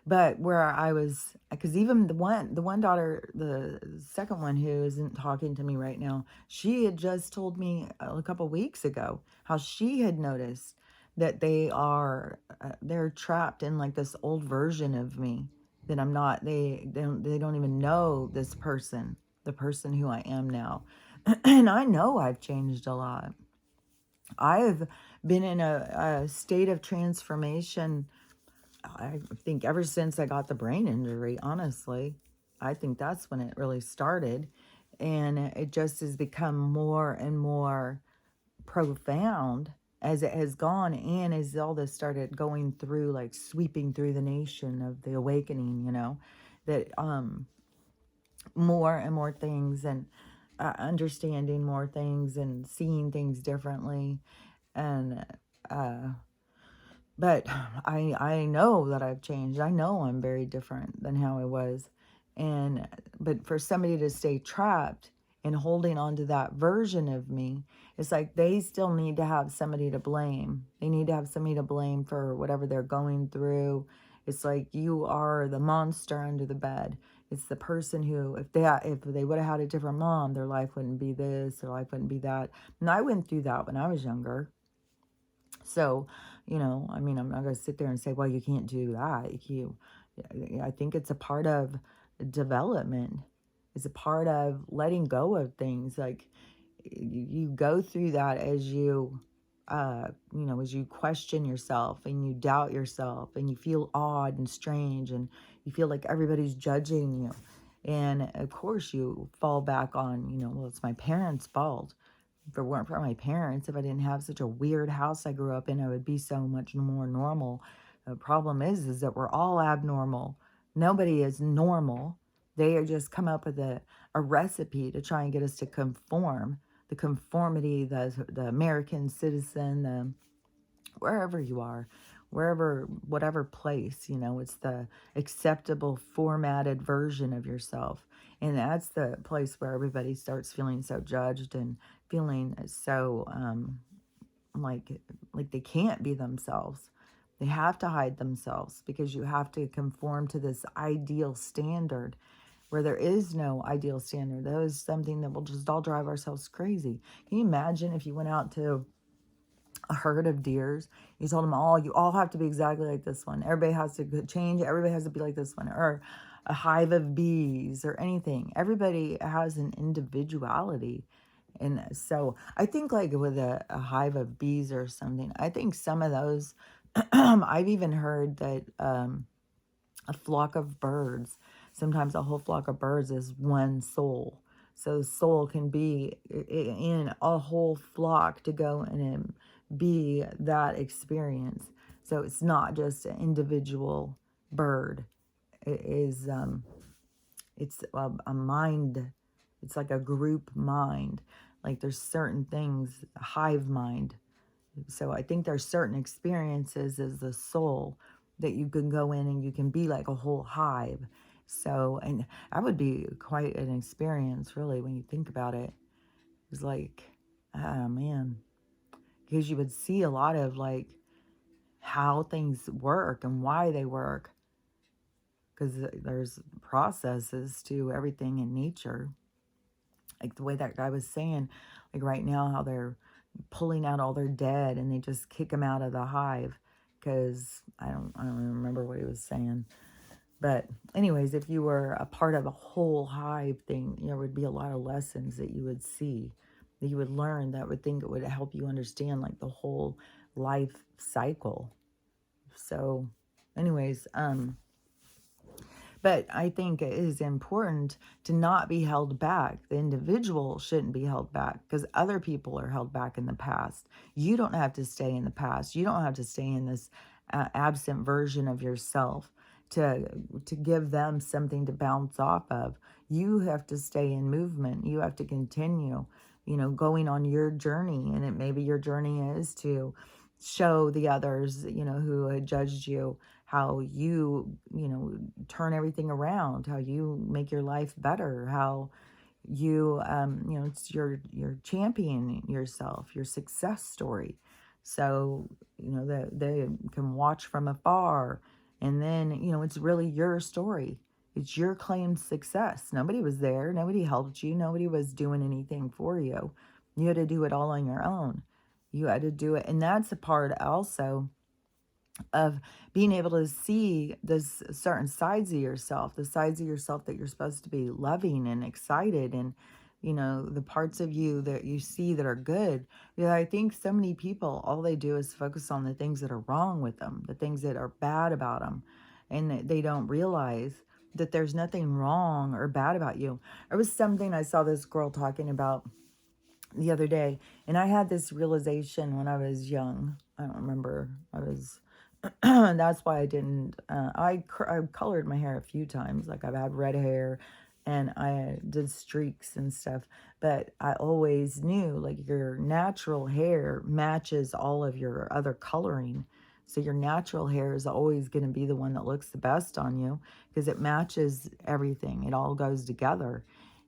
but where I was, because even the one daughter, the second one who isn't talking to me right now, she had just told me a couple weeks ago how she had noticed that they're trapped in like this old version of me that I'm not. They don't even know this person, the person who I am now, and I know I've changed a lot. I've been in a state of transformation, I think, ever since I got the brain injury, honestly. I think that's when it really started. And it just has become more and more profound as it has gone, and as all this started going through, like sweeping through the nation of the awakening, that more and more things, and understanding more things and seeing things differently. And but I know that I've changed. I know I'm very different than how I was. But for somebody to stay trapped and holding on to that version of me, it's like they still need to have somebody to blame. They need to have somebody to blame for whatever they're going through. It's like you are the monster under the bed. It's the person who, if they would have had a different mom, their life wouldn't be this, their life wouldn't be that. And I went through that when I was younger. So, I mean, I'm not going to sit there and say, well, you can't do that. I think it's a part of development. It's a part of letting go of things. Like, you go through that as as you question yourself and you doubt yourself and you feel odd and strange and you feel like everybody's judging you. And of course you fall back on, well, it's my parents' fault. if it weren't for my parents, if I didn't have such a weird house I grew up in, I would be so much more normal. The problem is that we're all abnormal. Nobody is normal. They are just come up with a recipe to try and get us to conform. The conformity, the American citizen, the wherever you are, wherever, whatever place, it's the acceptable formatted version of yourself. And that's the place where everybody starts feeling so judged and feeling so like like they can't be themselves. They have to hide themselves because you have to conform to this ideal standard where there is no ideal standard. That is something that will just all drive ourselves crazy. Can you imagine if you went out to a herd of deers? You told them all, you all have to be exactly like this one. Everybody has to change. Everybody has to be like this one. Or a hive of bees or anything. Everybody has an individuality. And so I think like with a hive of bees or something, I think some of those, I've even heard that a flock of birds, sometimes a whole flock of birds is one soul. So the soul can be in a whole flock to go and be that experience. So it's not just an individual bird. It is it's a mind. It's like a group mind. Like there's certain things, a hive mind. So I think there's certain experiences as the soul that you can go in and you can be like a whole hive. So, and that would be quite an experience, really, when you think about it. It's like, oh man, because you would see a lot of like how things work and why they work. Because there's processes to everything in nature. Like the way that guy was saying, like right now, how they're pulling out all their dead and they just kick them out of the hive because I don't remember what he was saying. But anyways, if you were a part of a whole hive thing, there would be a lot of lessons that you would see, that you would learn, that would think it would help you understand like the whole life cycle. So anyways, but I think it is important to not be held back. The individual shouldn't be held back because other people are held back in the past. You don't have to stay in the past. You don't have to stay in this absent version of yourself to give them something to bounce off of. You have to stay in movement. You have to continue, going on your journey. And maybe your journey is to show the others, who had judged you, how you, turn everything around, how you make your life better, how you, it's your championing yourself, your success story. So, they can watch from afar, and then, it's really your story. It's your claimed success. Nobody was there. Nobody helped you. Nobody was doing anything for you. You had to do it all on your own. You had to do it. And that's a part also of being able to see this certain sides of yourself, the sides of yourself that you're supposed to be loving and excited, and the parts of you that you see that are good. Yeah, I think so many people, all they do is focus on the things that are wrong with them, the things that are bad about them, and they don't realize that there's nothing wrong or bad about you. There was something I saw this girl talking about the other day, and I had this realization when I was young. I don't remember. I was that's why I didn't I colored my hair a few times. Like I've had red hair and I did streaks and stuff, but I always knew like your natural hair matches all of your other coloring. So your natural hair is always going to be the one that looks the best on you because it matches everything. It all goes together.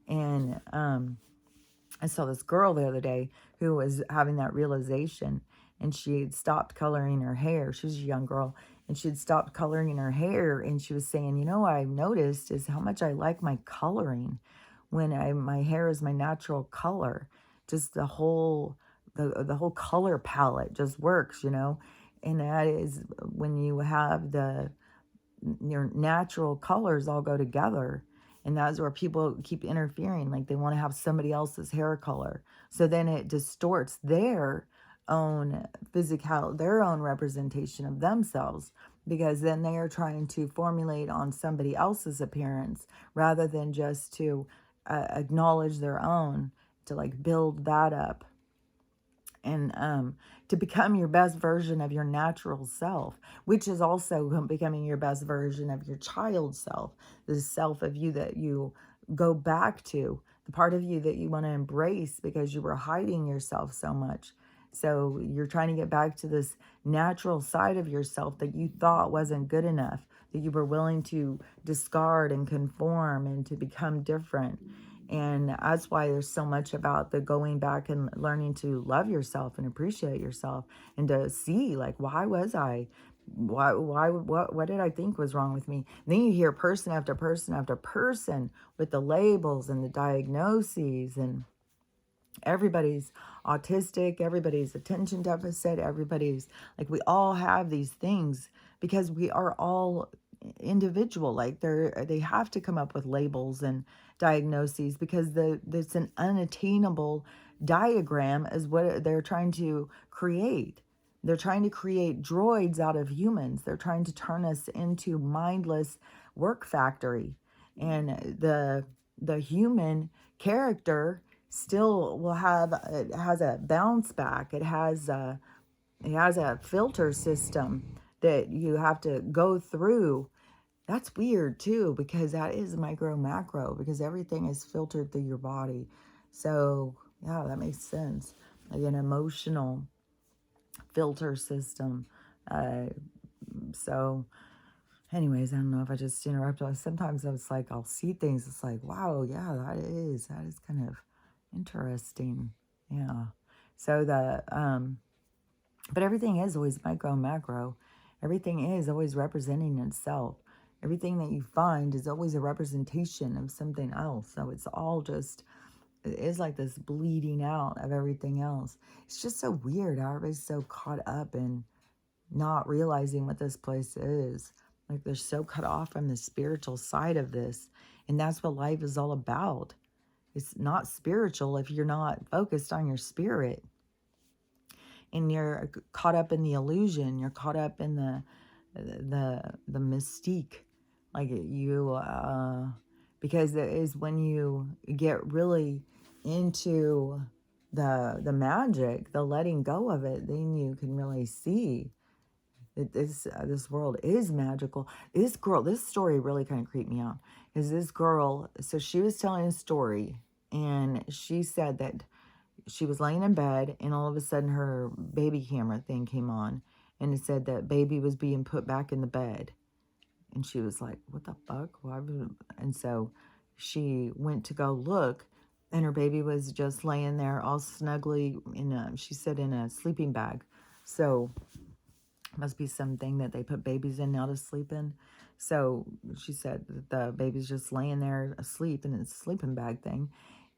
And I saw this girl the other day who was having that realization, and she had stopped coloring her hair. She was a young girl, and she had stopped coloring her hair, and she was saying, what I've noticed is how much I like my coloring when my hair is my natural color. Just the whole color palette just works, and that is when you have your natural colors all go together. And that's where people keep interfering. Like they want to have somebody else's hair color. So then it distorts their own physical, their own representation of themselves, because then they are trying to formulate on somebody else's appearance rather than just to acknowledge their own, to like build that up. and to become your best version of your natural self, which is also becoming your best version of your child self, the self of you that you go back to, the part of you that you want to embrace because you were hiding yourself so much. So you're trying to get back to this natural side of yourself that you thought wasn't good enough, that you were willing to discard and conform and to become different. And that's why there's so much about the going back and learning to love yourself and appreciate yourself, and to see, like, why was I, what did I think was wrong with me? And then you hear person after person after person with the labels and the diagnoses, and everybody's autistic, everybody's attention deficit, everybody's like, we all have these things because we are all individual. Like they have to come up with labels and diagnoses because it's an unattainable diagram is what they're trying to create. They're trying to create droids out of humans. They're trying to turn us into mindless work factory. And the human character still will have, it has a bounce back. It has a filter system that you have to go through. That's weird too, because that is micro macro, because everything is filtered through your body. So yeah, that makes sense. Like an emotional filter system. So anyways, I don't know if I just interrupted. Sometimes it's like I'll see things. It's like, wow, yeah, that is kind of interesting. Yeah. So but everything is always micro and macro. Everything is always representing itself. Everything that you find is always a representation of something else. So it's all just, it is like this bleeding out of everything else. It's just so weird how everybody's so caught up in not realizing what this place is. Like they're so cut off from the spiritual side of this. And that's what life is all about. It's not spiritual if you're not focused on your spirit. And you're caught up in the illusion. You're caught up in the mystique. Like because it is when you get really into the magic, the letting go of it, then you can really see that this world is magical. This story really kind of creeped me out. Is this girl? So she was telling a story, and she said that she was laying in bed, and all of a sudden her baby camera thing came on, and it said that baby was being put back in the bed, and she was like, "What the fuck?" And so she went to go look, and her baby was just laying there all snugly she said in a sleeping bag. So must be something that they put babies in now to sleep in. So she said that the baby's just laying there asleep in a sleeping bag thing.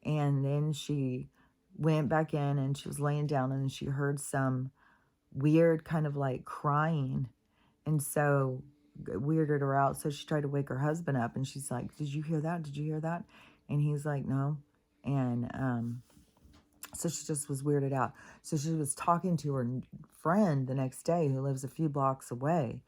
And then she went back in and she was laying down, and she heard some weird kind of like crying. And so it weirded her out. So she tried to wake her husband up, and she's like, "Did you hear that? Did you hear that?" And he's like, "No." And so she just was weirded out. So she was talking to her friend the next day who lives a few blocks away.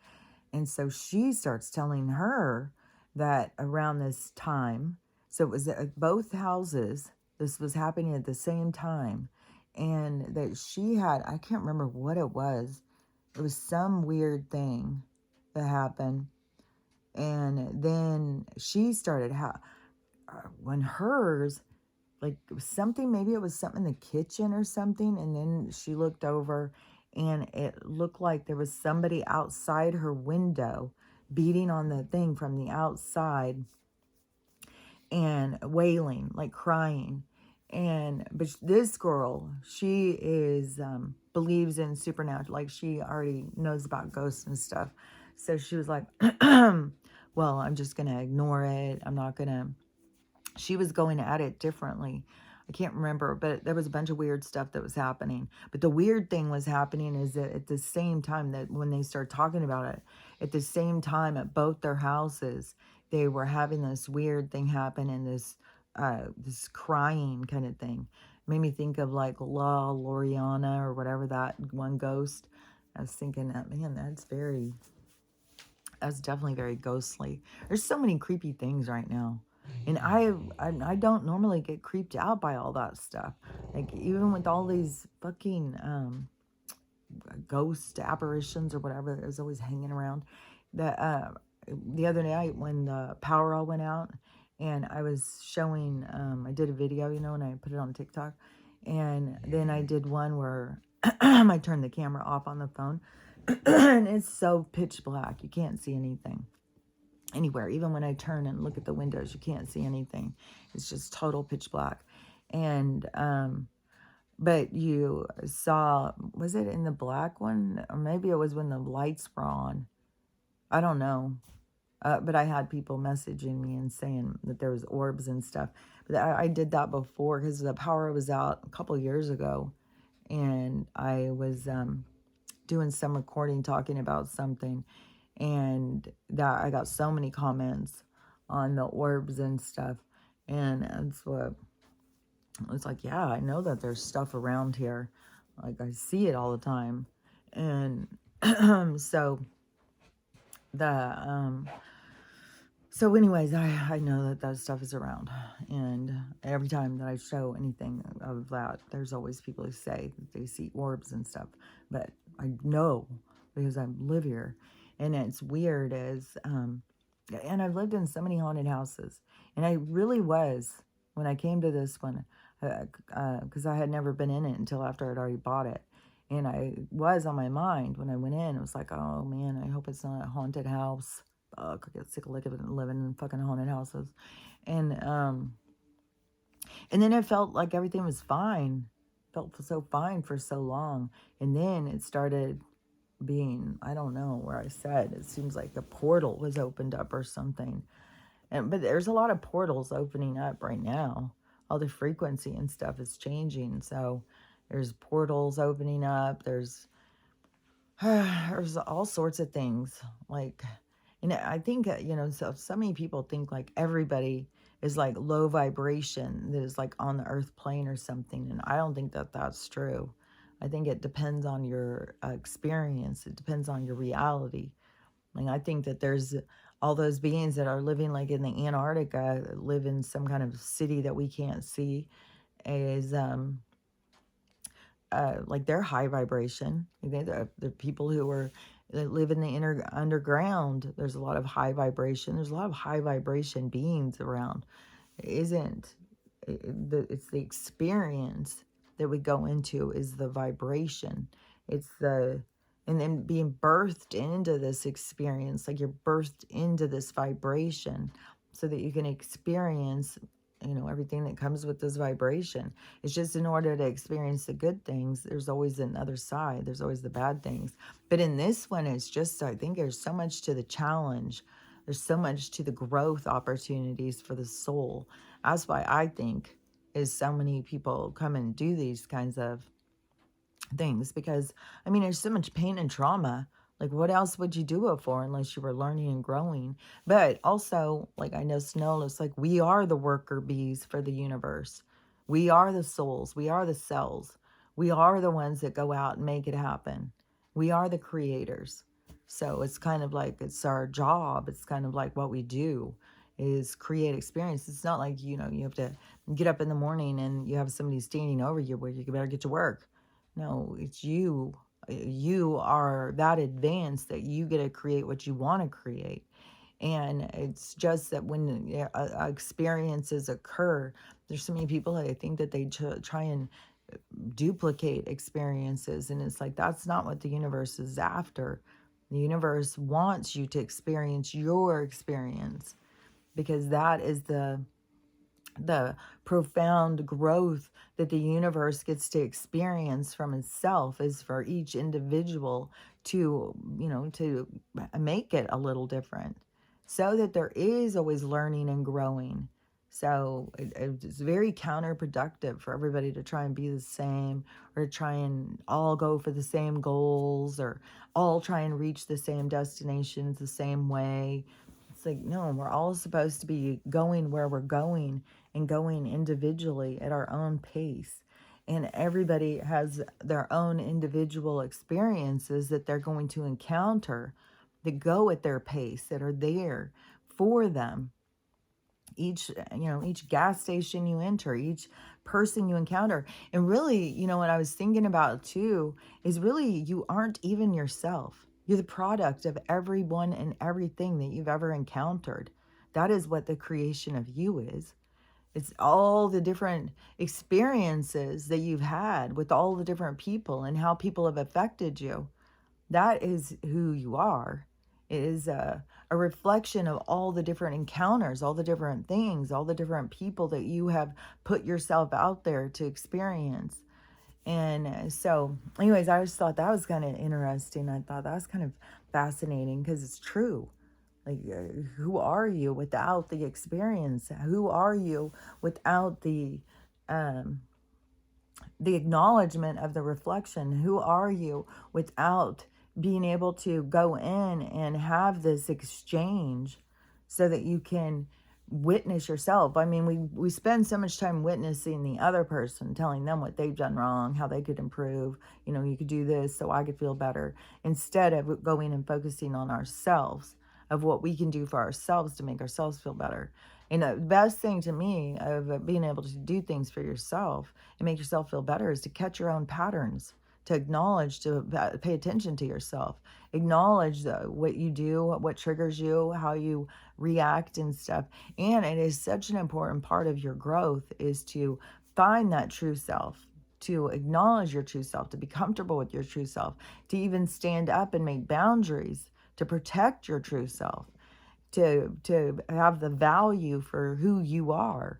And so she starts telling her that around this time, so it was at both houses, this was happening at the same time. And that she had, I can't remember what it was. It was some weird thing that happened. And then she started, when hers, like it was something, maybe it was something in the kitchen or something, and then she looked over and it looked like there was somebody outside her window beating on the thing from the outside and wailing, like crying. But this girl, she is believes in supernatural, like she already knows about ghosts and stuff. So she was like, well, I'm just gonna ignore it. I'm not gonna. She was going at it differently. I can't remember, but there was a bunch of weird stuff that was happening. But the weird thing was happening is that at the same time that when they started talking about it, at the same time at both their houses, they were having this weird thing happen, and this crying kind of thing. Made me think of like La Loriana or whatever, that one ghost. I was thinking that, man, that's definitely very ghostly. There's so many creepy things right now. And I don't normally get creeped out by all that stuff. Like, even with all these fucking ghost apparitions or whatever that is always hanging around. The other night when the power all went out, and I was showing, I did a video, and I put it on TikTok, and then I did one where I turned the camera off on the phone, and it's so pitch black, you can't see anything anywhere. Even when I turn and look at the windows, you can't see anything. It's just total pitch black. And but you saw, was it in the black one? Or maybe it was when the lights were on. I don't know. But I had people messaging me and saying that there was orbs and stuff. But I did that before because the power was out a couple years ago. And I was doing some recording talking about something. And that I got so many comments on the orbs and stuff. And that's what it's like, yeah, I know that there's stuff around here. Like, I see it all the time. And so the so anyways, I know that that stuff is around. And every time that I show anything of that, there's always people who say that they see orbs and stuff. But I know because I live here. And it's weird as and I've lived in so many haunted houses. And I really was, when I came to this one, because I had never been in it until after I'd already bought it. And I was on my mind when I went in. It was like, oh man, I hope it's not a haunted house. Fuck, I get sick of living in fucking haunted houses. And then it felt like everything was fine. Felt so fine for so long. And then it started being, I don't know where I said, it seems like a portal was opened up or something. But there's a lot of portals opening up right now. All the frequency and stuff is changing. So there's portals opening up. There's all sorts of things. Like, and I think, so many people think like everybody is like low vibration, that is like on the earth plane or something. And I don't think that that's true. I think it depends on your experience. It depends on your reality. Like, I think that there's all those beings that are living like in the Antarctica, live in some kind of city that we can't see, is like they're high vibration. The people who are that live in the underground, there's a lot of high vibration. There's a lot of high vibration beings around. It isn't it's the experience that we go into is the vibration. It's the and then being birthed into this experience, like you're birthed into this vibration so that you can experience, everything that comes with this vibration. It's just in order to experience the good things, there's always another side. There's always the bad things. But in this one, it's just, I think there's so much to the challenge. There's so much to the growth opportunities for the soul. That's why I think is so many people come and do these kinds of things, because there's so much pain and trauma. Like, what else would you do it for unless you were learning and growing? But also, like, I know Snow looks like we are the worker bees for the universe. We are the souls. We are the cells. We are the ones that go out and make it happen. We are the creators. So it's kind of like it's our job. It's kind of like what we do is create experience. It's not like, you have to get up in the morning and you have somebody standing over you where you better get to work. No, it's you. You are that advanced that you get to create what you want to create. And it's just that when experiences occur, there's so many people that I think that they try and duplicate experiences. And it's like, that's not what the universe is after. The universe wants you to experience your experience, because that is the profound growth that the universe gets to experience from itself, is for each individual to, to make it a little different, so that there is always learning and growing. So it's very counterproductive for everybody to try and be the same, or to try and all go for the same goals, or all try and reach the same destinations the same way. It's like, no, we're all supposed to be going where we're going, and going individually at our own pace. And everybody has their own individual experiences that they're going to encounter that go at their pace, that are there for them. each gas station you enter, each person you encounter. And really, what I was thinking about too is really you aren't even yourself. You're the product of everyone and everything that you've ever encountered. That is what the creation of you is. It's all the different experiences that you've had with all the different people and how people have affected you. That is who you are. It is a reflection of all the different encounters, all the different things, all the different people that you have put yourself out there to experience. And so, anyways, I just thought that was kind of interesting. I thought that was kind of fascinating because it's true. Like, who are you without the experience? Who are you without um, the acknowledgement of the reflection? Who are you without being able to go in and have this exchange so that you can witness yourself? I mean, we spend so much time witnessing the other person, telling them what they've done wrong, how they could improve. You could do this so I could feel better, instead of going and focusing on ourselves, of what we can do for ourselves to make ourselves feel better. And the best thing to me of being able to do things for yourself and make yourself feel better is to catch your own patterns, to acknowledge, to pay attention to yourself, acknowledge what you do, what triggers you, how you react and stuff. And it is such an important part of your growth is to find that true self, to acknowledge your true self, to be comfortable with your true self, to even stand up and make boundaries to protect your true self, to have the value for who you are.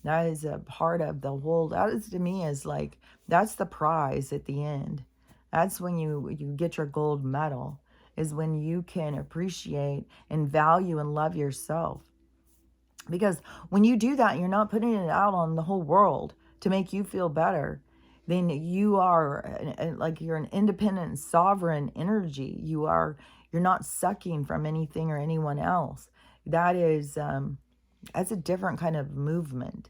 That is a part of the whole. That is, to me, is like, that's the prize at the end. That's when you get your gold medal, is when you can appreciate and value and love yourself. Because when you do that, you're not putting it out on the whole world to make you feel better. Then you are like, you're an independent, sovereign energy. You're not sucking from anything or anyone else. That is, that's a different kind of movement.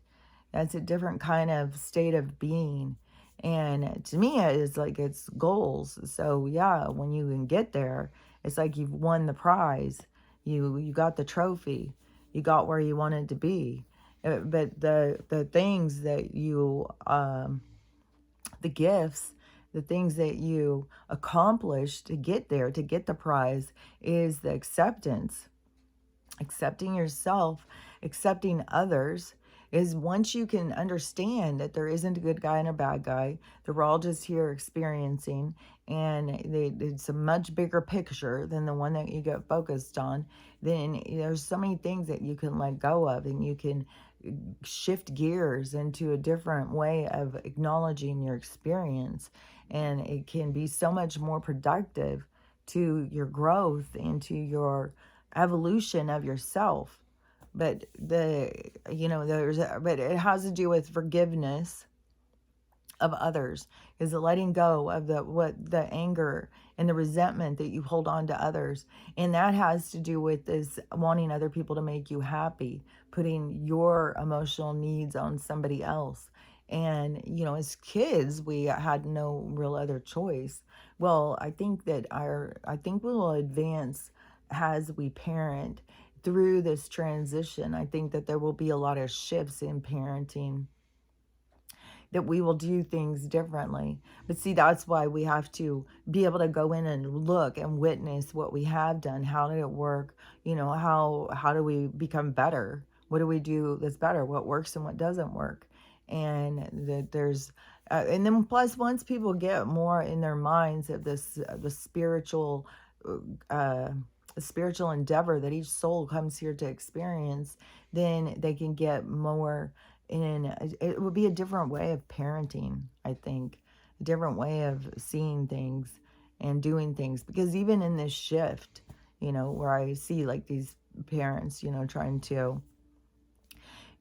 That's a different kind of state of being. And to me, it's like, it's goals. So yeah, when you can get there, it's like you've won the prize. You got the trophy. You got where you wanted to be. But the things that the gifts, the things that you accomplish to get there, to get the prize, is the acceptance. Accepting yourself, accepting others, is once you can understand that there isn't a good guy and a bad guy, that we're all just here experiencing, and it's a much bigger picture than the one that you get focused on, then there's so many things that you can let go of, and you can shift gears into a different way of acknowledging your experience. And it can be so much more productive to your growth and to your evolution of yourself. But but it has to do with forgiveness of others, is the letting go of the anger and the resentment that you hold on to others. And that has to do with this wanting other people to make you happy, putting your emotional needs on somebody else. And as kids, we had no real other choice. Well, I think we will advance as we parent through this transition. I think that there will be a lot of shifts in parenting, that we will do things differently. But see, that's why we have to be able to go in and look and witness what we have done. How did it work? How do we become better? What do we do that's better? What works and what doesn't work? And that there's and then plus, once people get more in their minds of this the uh, spiritual endeavor that each soul comes here to experience, then they can get more in. It would be a different way of parenting, I think, a different way of seeing things and doing things. Because even in this shift, where I see like these parents, trying to,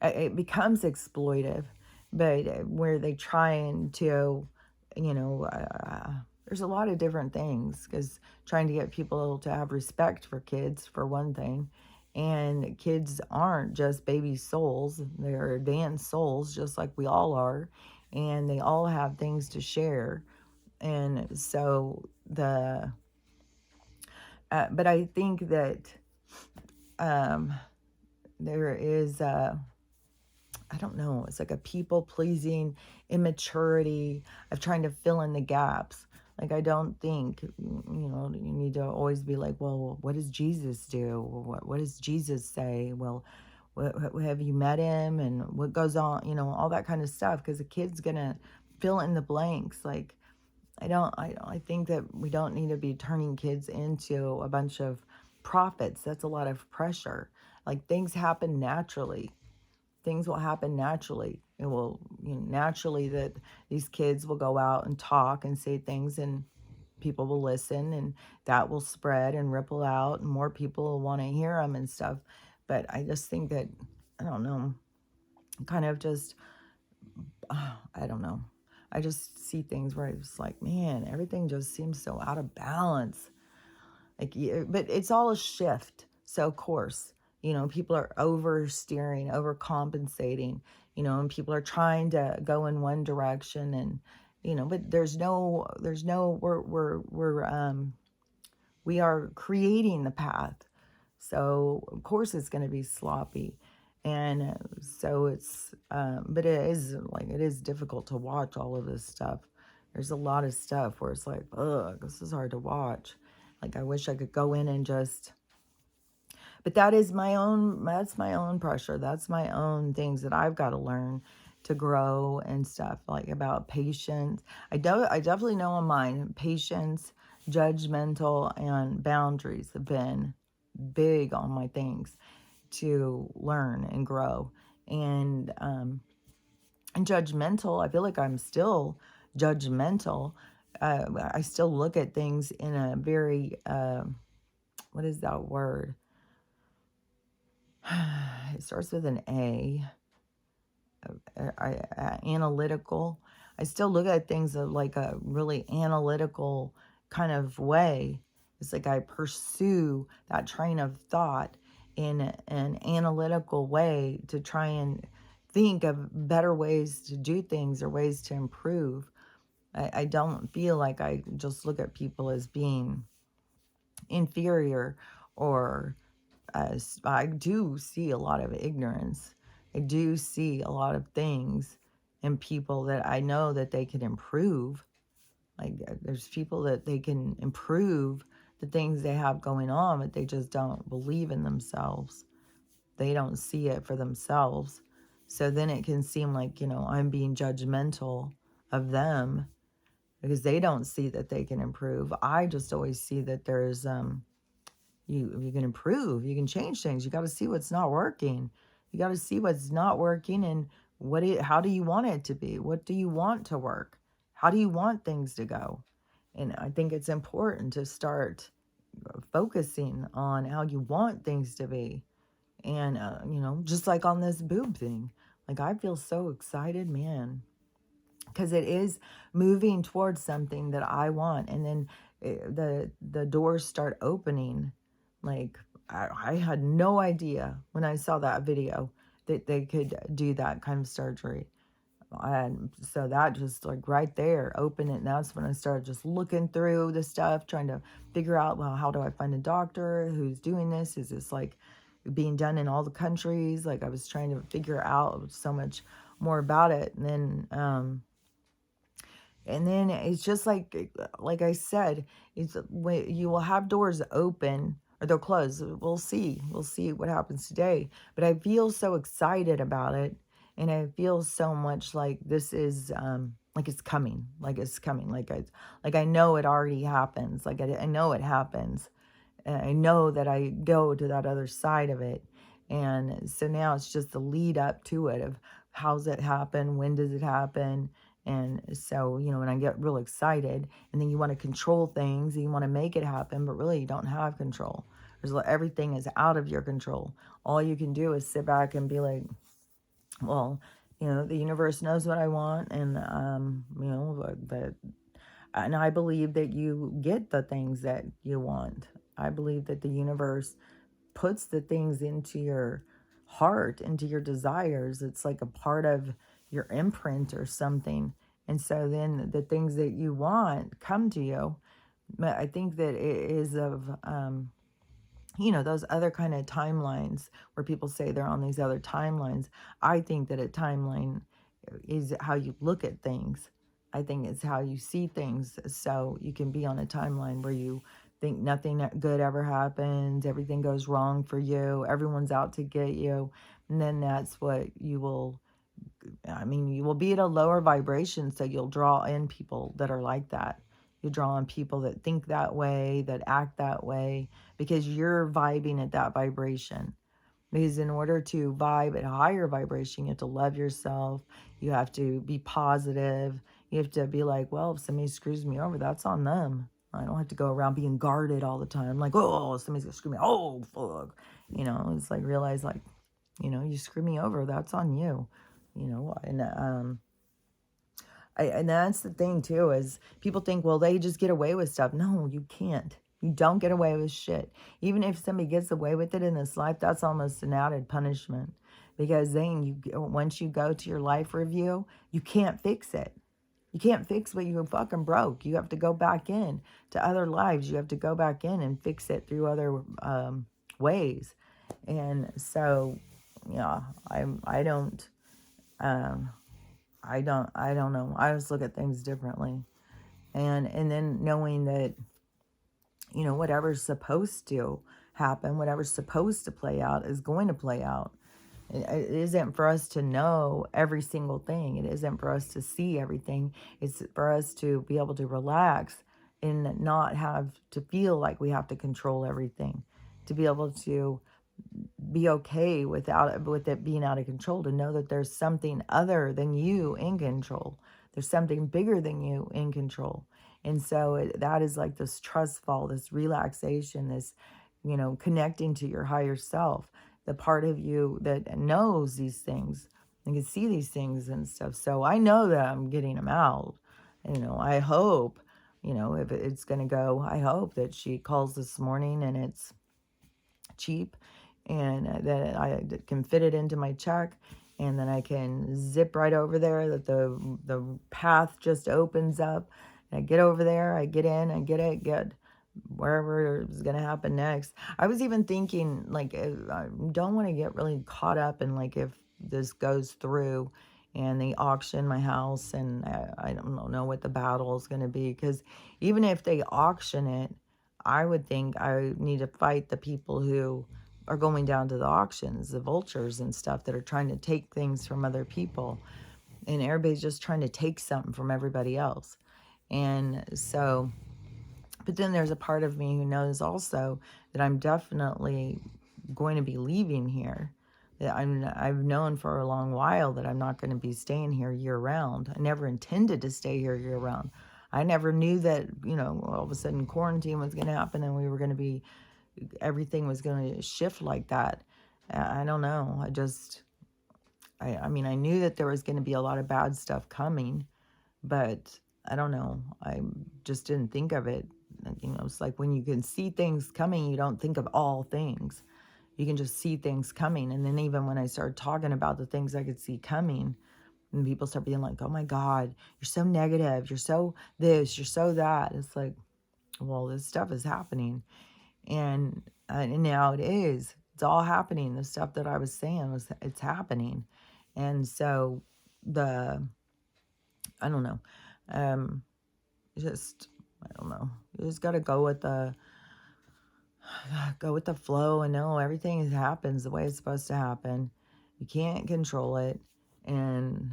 it becomes exploitive, but where they trying to, there's a lot of different things, because trying to get people to have respect for kids, for one thing. And kids aren't just baby souls, they're advanced souls, just like we all are. And they all have things to share. And so but I think that there is I don't know, it's like a people pleasing immaturity of trying to fill in the gaps. Like, I don't think, you need to always be like, well, what does Jesus do? What does Jesus say? Well, have you met him? And what goes on, all that kind of stuff. Because the kid's going to fill in the blanks. Like, I think that we don't need to be turning kids into a bunch of prophets. That's a lot of pressure. Like, things happen naturally. Things will happen naturally. It will, naturally that these kids will go out and talk and say things, and people will listen, and that will spread and ripple out, and more people will want to hear them and stuff. But I just think that, I don't know, kind of just, I don't know. I just see things where it's like, man, everything just seems so out of balance. Like, but it's all a shift. So of course, people are oversteering, overcompensating, and people are trying to go in one direction, and but we are creating the path. So of course it's going to be sloppy, and so but it is difficult to watch all of this stuff. There's a lot of stuff where it's like, ugh, this is hard to watch. Like, I wish I could go in and just, but that's my own pressure. That's my own things that I've got to learn to grow and stuff, like about patience. I definitely know on mine, patience, judgmental, and boundaries have been big on my things to learn and grow. And judgmental, I feel like I'm still judgmental. I still look at things in a very, what is that word? It starts with an A. Analytical. I still look at things of like a really analytical kind of way. It's like I pursue that train of thought in an analytical way to try and think of better ways to do things or ways to improve. I don't feel like I just look at people as being inferior, or I do see a lot of ignorance. I do see a lot of things in people that I know that they can improve. Like, there's people that they can improve the things they have going on, but they just don't believe in themselves. They don't see it for themselves. So then it can seem like, I'm being judgmental of them because they don't see that they can improve. I just always see that there's you can improve, you can change things. You got to see what's not working. You got to see what's not working, and how do you want it to be? What do you want to work? How do you want things to go? And I think it's important to start focusing on how you want things to be. And just like on this boob thing, like, I feel so excited, man, because it is moving towards something that I want. And then the doors start opening. Like, I had no idea when I saw that video that they could do that kind of surgery. And so that just, like, right there opened it. And that's when I started just looking through the stuff, trying to figure out, well, how do I find a doctor who's doing this? Is this like being done in all the countries? Like, I was trying to figure out so much more about it. And then it's just like I said, it's you will have doors open or they'll close. We'll see. We'll see what happens today. But I feel so excited about it, and I feel so much like this is like it's coming, like I know it already happens. Like, I know it happens. I know that I go to that other side of it. And so now it's just the lead up to it of how's it happen? When does it happen? And so, when I get real excited, and then you want to control things and you want to make it happen, but really you don't have control. Everything is out of your control. All you can do is sit back and be like, well, the universe knows what I want. And, and I believe that you get the things that you want. I believe that the universe puts the things into your heart, into your desires. It's like a part of your imprint or something. And so then the things that you want come to you. But I think that it is of those other kind of timelines where people say they're on these other timelines. I think that a timeline is how you look at things. I think it's how you see things. So you can be on a timeline where you think nothing good ever happens, everything goes wrong for you, everyone's out to get you. And then that's what you will, you will be at a lower vibration, so you'll draw in people that are like that. You draw in people that think that way, that act that way, because you're vibing at that vibration. Because in order to vibe at a higher vibration, you have to love yourself. You have to be positive. You have to be like, well, if somebody screws me over, that's on them. I don't have to go around being guarded all the time. Like, oh, somebody's going to screw me. Oh, fuck. It's like, realize, like, you screw me over, that's on you. And that's the thing too, is people think, well, they just get away with stuff. No, you can't. You don't get away with shit. Even if somebody gets away with it in this life, that's almost an added punishment. Because then once you go to your life review, you can't fix it. You can't fix what you fucking broke. You have to go back in to other lives. You have to go back in and fix it through other ways. And so, yeah, I don't. I don't know. I just look at things differently. And then knowing that, whatever's supposed to happen, whatever's supposed to play out is going to play out. It isn't for us to know every single thing. It isn't for us to see everything. It's for us to be able to relax and not have to feel like we have to control everything. To be able to be okay with it being out of control, to know that there's something other than you in control. There's something bigger than you in control. And so that is like this trust fall, this relaxation, this, connecting to your higher self, the part of you that knows these things and can see these things and stuff. So I know that I'm getting them out. I hope, if it's going to go, I hope that she calls this morning and it's cheap, and that I can fit it into my check, and then I can zip right over there, that the path just opens up, and I get over there, I get in, I get wherever is going to happen next. I was even thinking, like, I don't want to get really caught up in, like, if this goes through and they auction my house, and I don't know what the battle is going to be, because even if they auction it, I would think I need to fight the people who are going down to the auctions, the vultures and stuff that are trying to take things from other people. And everybody's just trying to take something from everybody else. And so, but then there's a part of me who knows also that I'm definitely going to be leaving here. That I've known for a long while that I'm not going to be staying here year round. I never intended to stay here year round. I never knew that, all of a sudden quarantine was going to happen and we were going to be, everything was going to shift like that. I don't know. I knew that there was going to be a lot of bad stuff coming, but I don't know. I just didn't think of it. It's like when you can see things coming, you don't think of all things. You can just see things coming. And then even when I started talking about the things I could see coming, and people start being like, oh my God, you're so negative. You're so this, you're so that. It's like, well, this stuff is happening. And now it is. It's all happening. The stuff that I was saying it's happening. And so I don't know. Um, I don't know. You just got to go with the flow and know everything happens the way it's supposed to happen. You can't control it. And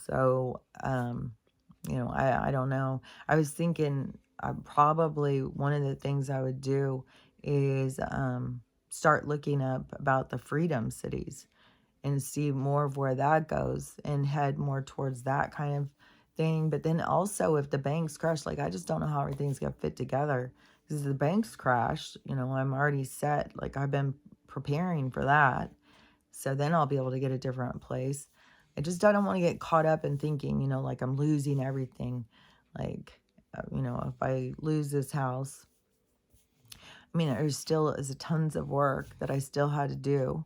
so, I don't know. I was thinking probably one of the things I would do is start looking up about the freedom cities and see more of where that goes and head more towards that kind of thing. But then also, if the banks crash, like, I just don't know how everything's going to fit together. Because if the banks crash, I'm already set. Like, I've been preparing for that. So then I'll be able to get a different place. I just don't want to get caught up in thinking, like I'm losing everything. Like, if I lose this house, there's still is tons of work that I still had to do.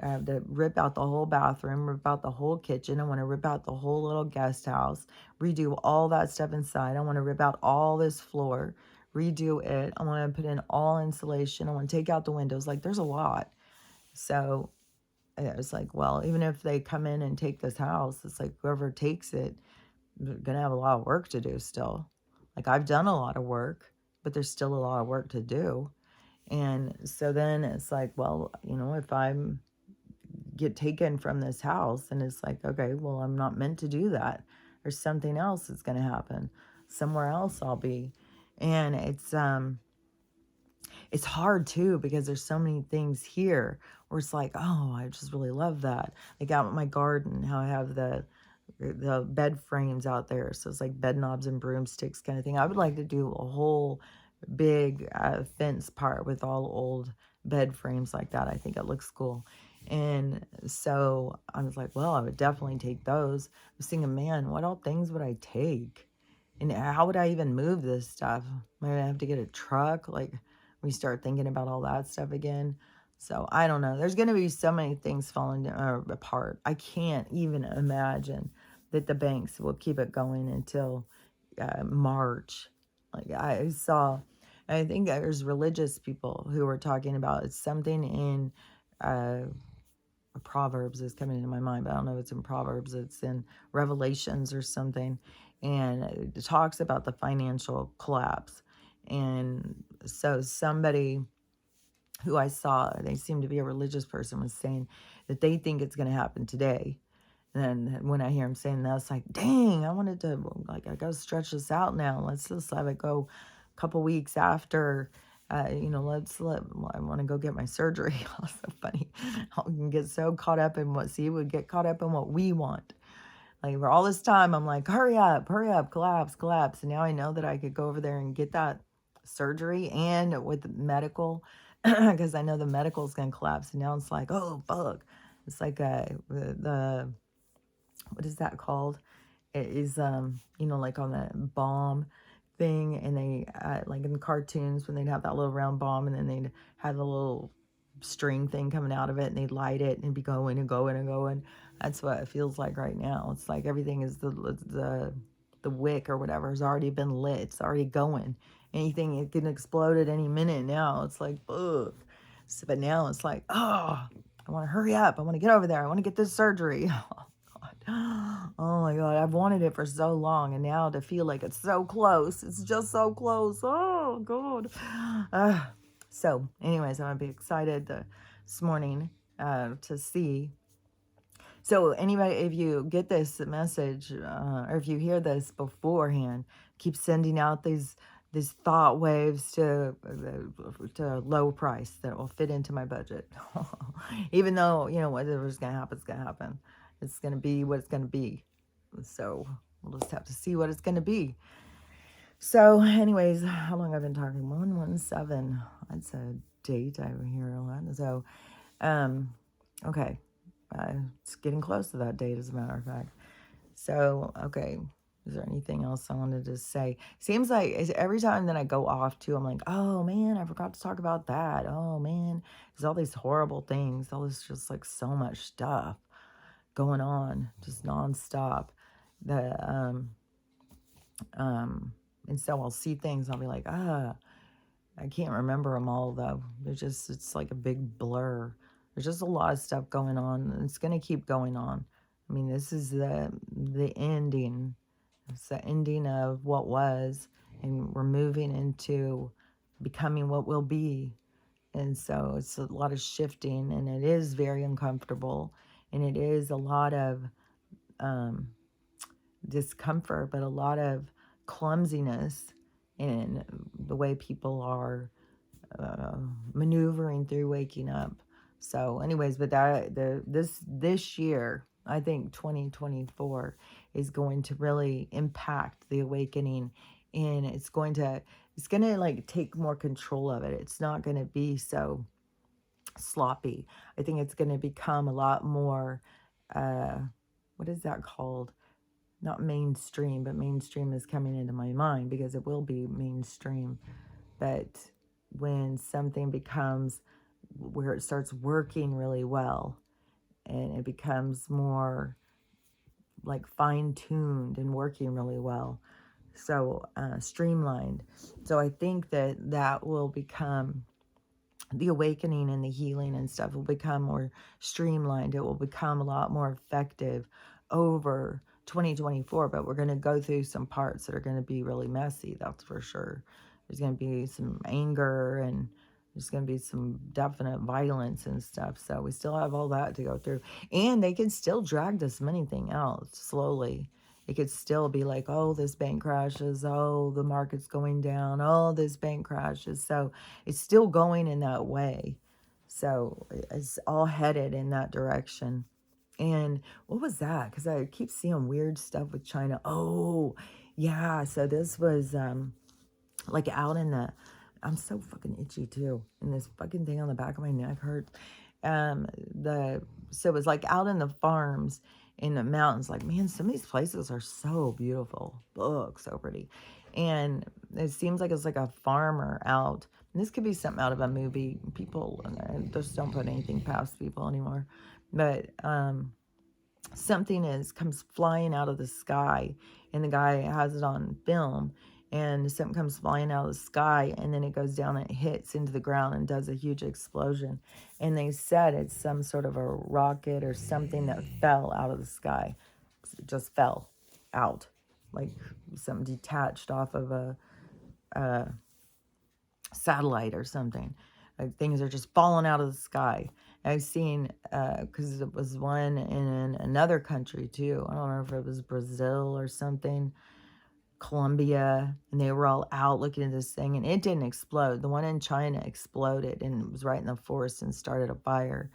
I have to rip out the whole bathroom, rip out the whole kitchen. I want to rip out the whole little guest house, redo all that stuff inside. I want to rip out all this floor, redo it. I want to put in all insulation. I want to take out the windows. Like, there's a lot. So it was like, well, even if they come in and take this house, it's like whoever takes it, they're going to have a lot of work to do still. Like, I've done a lot of work, but there's still a lot of work to do. And so then it's like, well, if I'm get taken from this house, and it's like, okay, well, I'm not meant to do that. There's something else that's going to happen. Somewhere else I'll be. And it's hard too, because there's so many things here where it's like, oh, I just really love that. Like out in my garden, how I have the bed frames out there. So it's like bed knobs and broomsticks kind of thing. I would like to do a whole big fence part with all old bed frames like that. I think it looks cool. And so I was like, well, I would definitely take those. I was thinking, man, what all things would I take? And how would I even move this stuff? Might I have to get a truck? Like, we start thinking about all that stuff again. So I don't know. There's going to be so many things falling apart. I can't even imagine that the banks will keep it going until March. Like I think there's religious people who were talking about it's something in Proverbs is coming into my mind, but I don't know if it's in Proverbs. It's in Revelations or something. And it talks about the financial collapse. And so somebody who I saw, they seemed to be a religious person, was saying that they think it's going to happen today. And then when I hear him saying that, it's like, dang, I wanted to, like, I got to stretch this out now. Let's just have it go a couple weeks after, I want to go get my surgery. So funny. I can get so caught up in would get caught up in what we want. Like, for all this time, I'm like, hurry up, collapse. And now I know that I could go over there and get that surgery and with medical, because I know the medical is going to collapse. And now it's like, oh, fuck. It's like the what is that called? It is, like on that bomb thing, and they, like in the cartoons when they'd have that little round bomb, and then they'd have the little string thing coming out of it, and they'd light it, and it'd be going and going and going. That's what it feels like right now. It's like everything is the wick or whatever has already been lit. It's already going. Anything, it can explode at any minute now. It's like, ugh. So, but now it's like, oh, I want to hurry up. I want to get over there. I want to get this surgery. Oh my God, I've wanted it for so long, and now to feel like it's so close. It's just so close. Oh God. So anyways, I'm gonna be excited this morning to see. So anybody, if you get this message, or if you hear this beforehand, keep sending out these thought waves to low price that will fit into my budget. Even though, whatever's going to happen is going to happen. It's going to be what it's going to be. So we'll just have to see what it's going to be. So anyways, how long I've been talking? 117. That's a date I hear a lot. So, okay. It's getting close to that date, as a matter of fact. So, okay. Is there anything else I wanted to say? Seems like every time that I go off to, I'm like, oh man, I forgot to talk about that. Oh man, there's all these horrible things. All this just like so much stuff going on, just nonstop. And so I'll see things. I'll be like, I can't remember them all though. It's like a big blur. There's just a lot of stuff going on, and it's going to keep going on. I mean, this is the ending. It's the ending of what was, and we're moving into becoming what will be. And so it's a lot of shifting, and it is very uncomfortable, and it is a lot of discomfort, but a lot of clumsiness in the way people are maneuvering through waking up. So anyways, but this year, I think 2024 is going to really impact the awakening, and it's going to like take more control of it. It's not going to be so sloppy. I think it's going to become a lot more, what is that called? Not mainstream, but mainstream is coming into my mind because it will be mainstream. But when something becomes where it starts working really well, and it becomes more like fine-tuned and working really well. so streamlined. So I think that that will become the awakening and the healing and stuff will become more streamlined. It will become a lot more effective over 2024, but we're going to go through some parts that are going to be really messy, that's for sure. There's going to be some anger, and there's going to be some definite violence and stuff. So we still have all that to go through. And they can still drag this money thing out slowly. It could still be like, oh, this bank crashes. Oh, the market's going down. Oh, this bank crashes. So it's still going in that way. So it's all headed in that direction. And what was that? Because I keep seeing weird stuff with China. Oh, yeah. So this was like out in the, I'm so fucking itchy too. And this fucking thing on the back of my neck hurts. The So it was like out in the farms in the mountains. Like, man, some of these places are so beautiful. Look, so pretty. And it seems like it's like a farmer out. And this could be something out of a movie. People just don't put anything past people anymore. But something comes flying out of the sky, and the guy has it on film, and something comes flying out of the sky, and then it goes down and it hits into the ground and does a huge explosion. And they said it's some sort of a rocket or something that fell out of the sky. It just fell out, like something detached off of a satellite or something. Like things are just falling out of the sky. I've seen, because it was one in another country too. I don't remember if it was Brazil or something, Colombia, and they were all out looking at this thing, and it didn't explode. The one in China exploded, and it was right in the forest and started a fire.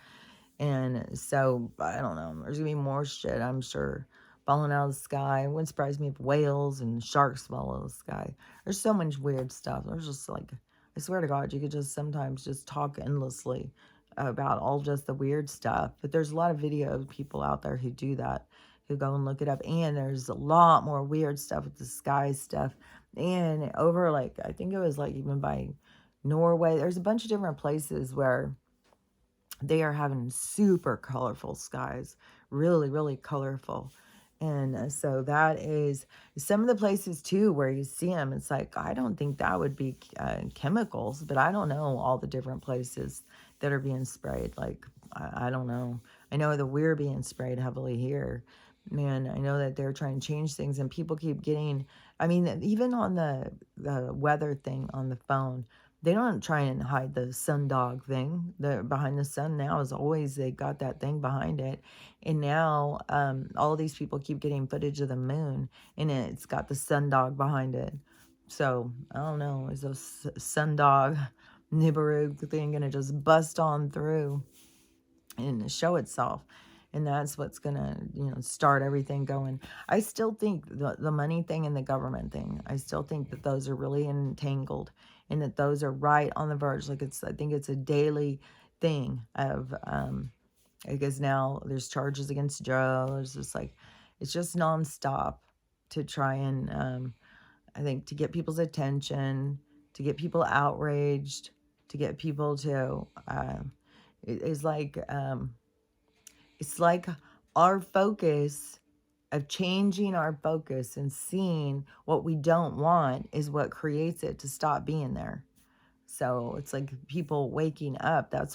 And so, I don't know, there's gonna be more shit, I'm sure, falling out of the sky. It wouldn't surprise me if whales and sharks fall out of the sky. There's so much weird stuff. There's just like, I swear to God, you could just sometimes just talk endlessly about all just the weird stuff. But there's a lot of video of people out there who do that, who go and look it up. And there's a lot more weird stuff with the sky stuff. And over, like, I think it was like even by Norway, there's a bunch of different places where they are having super colorful skies, really, really colorful. And so that is some of the places too where you see them. It's like, I don't think that would be chemicals, but I don't know all the different places that are being sprayed. Like, I don't know. I know that we're being sprayed heavily here. Man, I know that they're trying to change things, and people keep getting, I mean, even on the weather thing on the phone, they don't try and hide the sundog thing. The behind the sun now is always, they got that thing behind it. And now all these people keep getting footage of the moon, and it's got the sundog behind it. So I don't know, is those sundog Nibiru thing gonna just bust on through and show itself? And that's what's gonna, start everything going. I still think the money thing and the government thing, I still think that those are really entangled, and that those are right on the verge. Like, I think it's a daily thing of, I guess now there's charges against Joe. There's just like, it's just nonstop to try and, I think, to get people's attention, to get people outraged, to get people to, it's like, it's like our focus of changing our focus and seeing what we don't want is what creates it to stop being there. So it's like people waking up. That's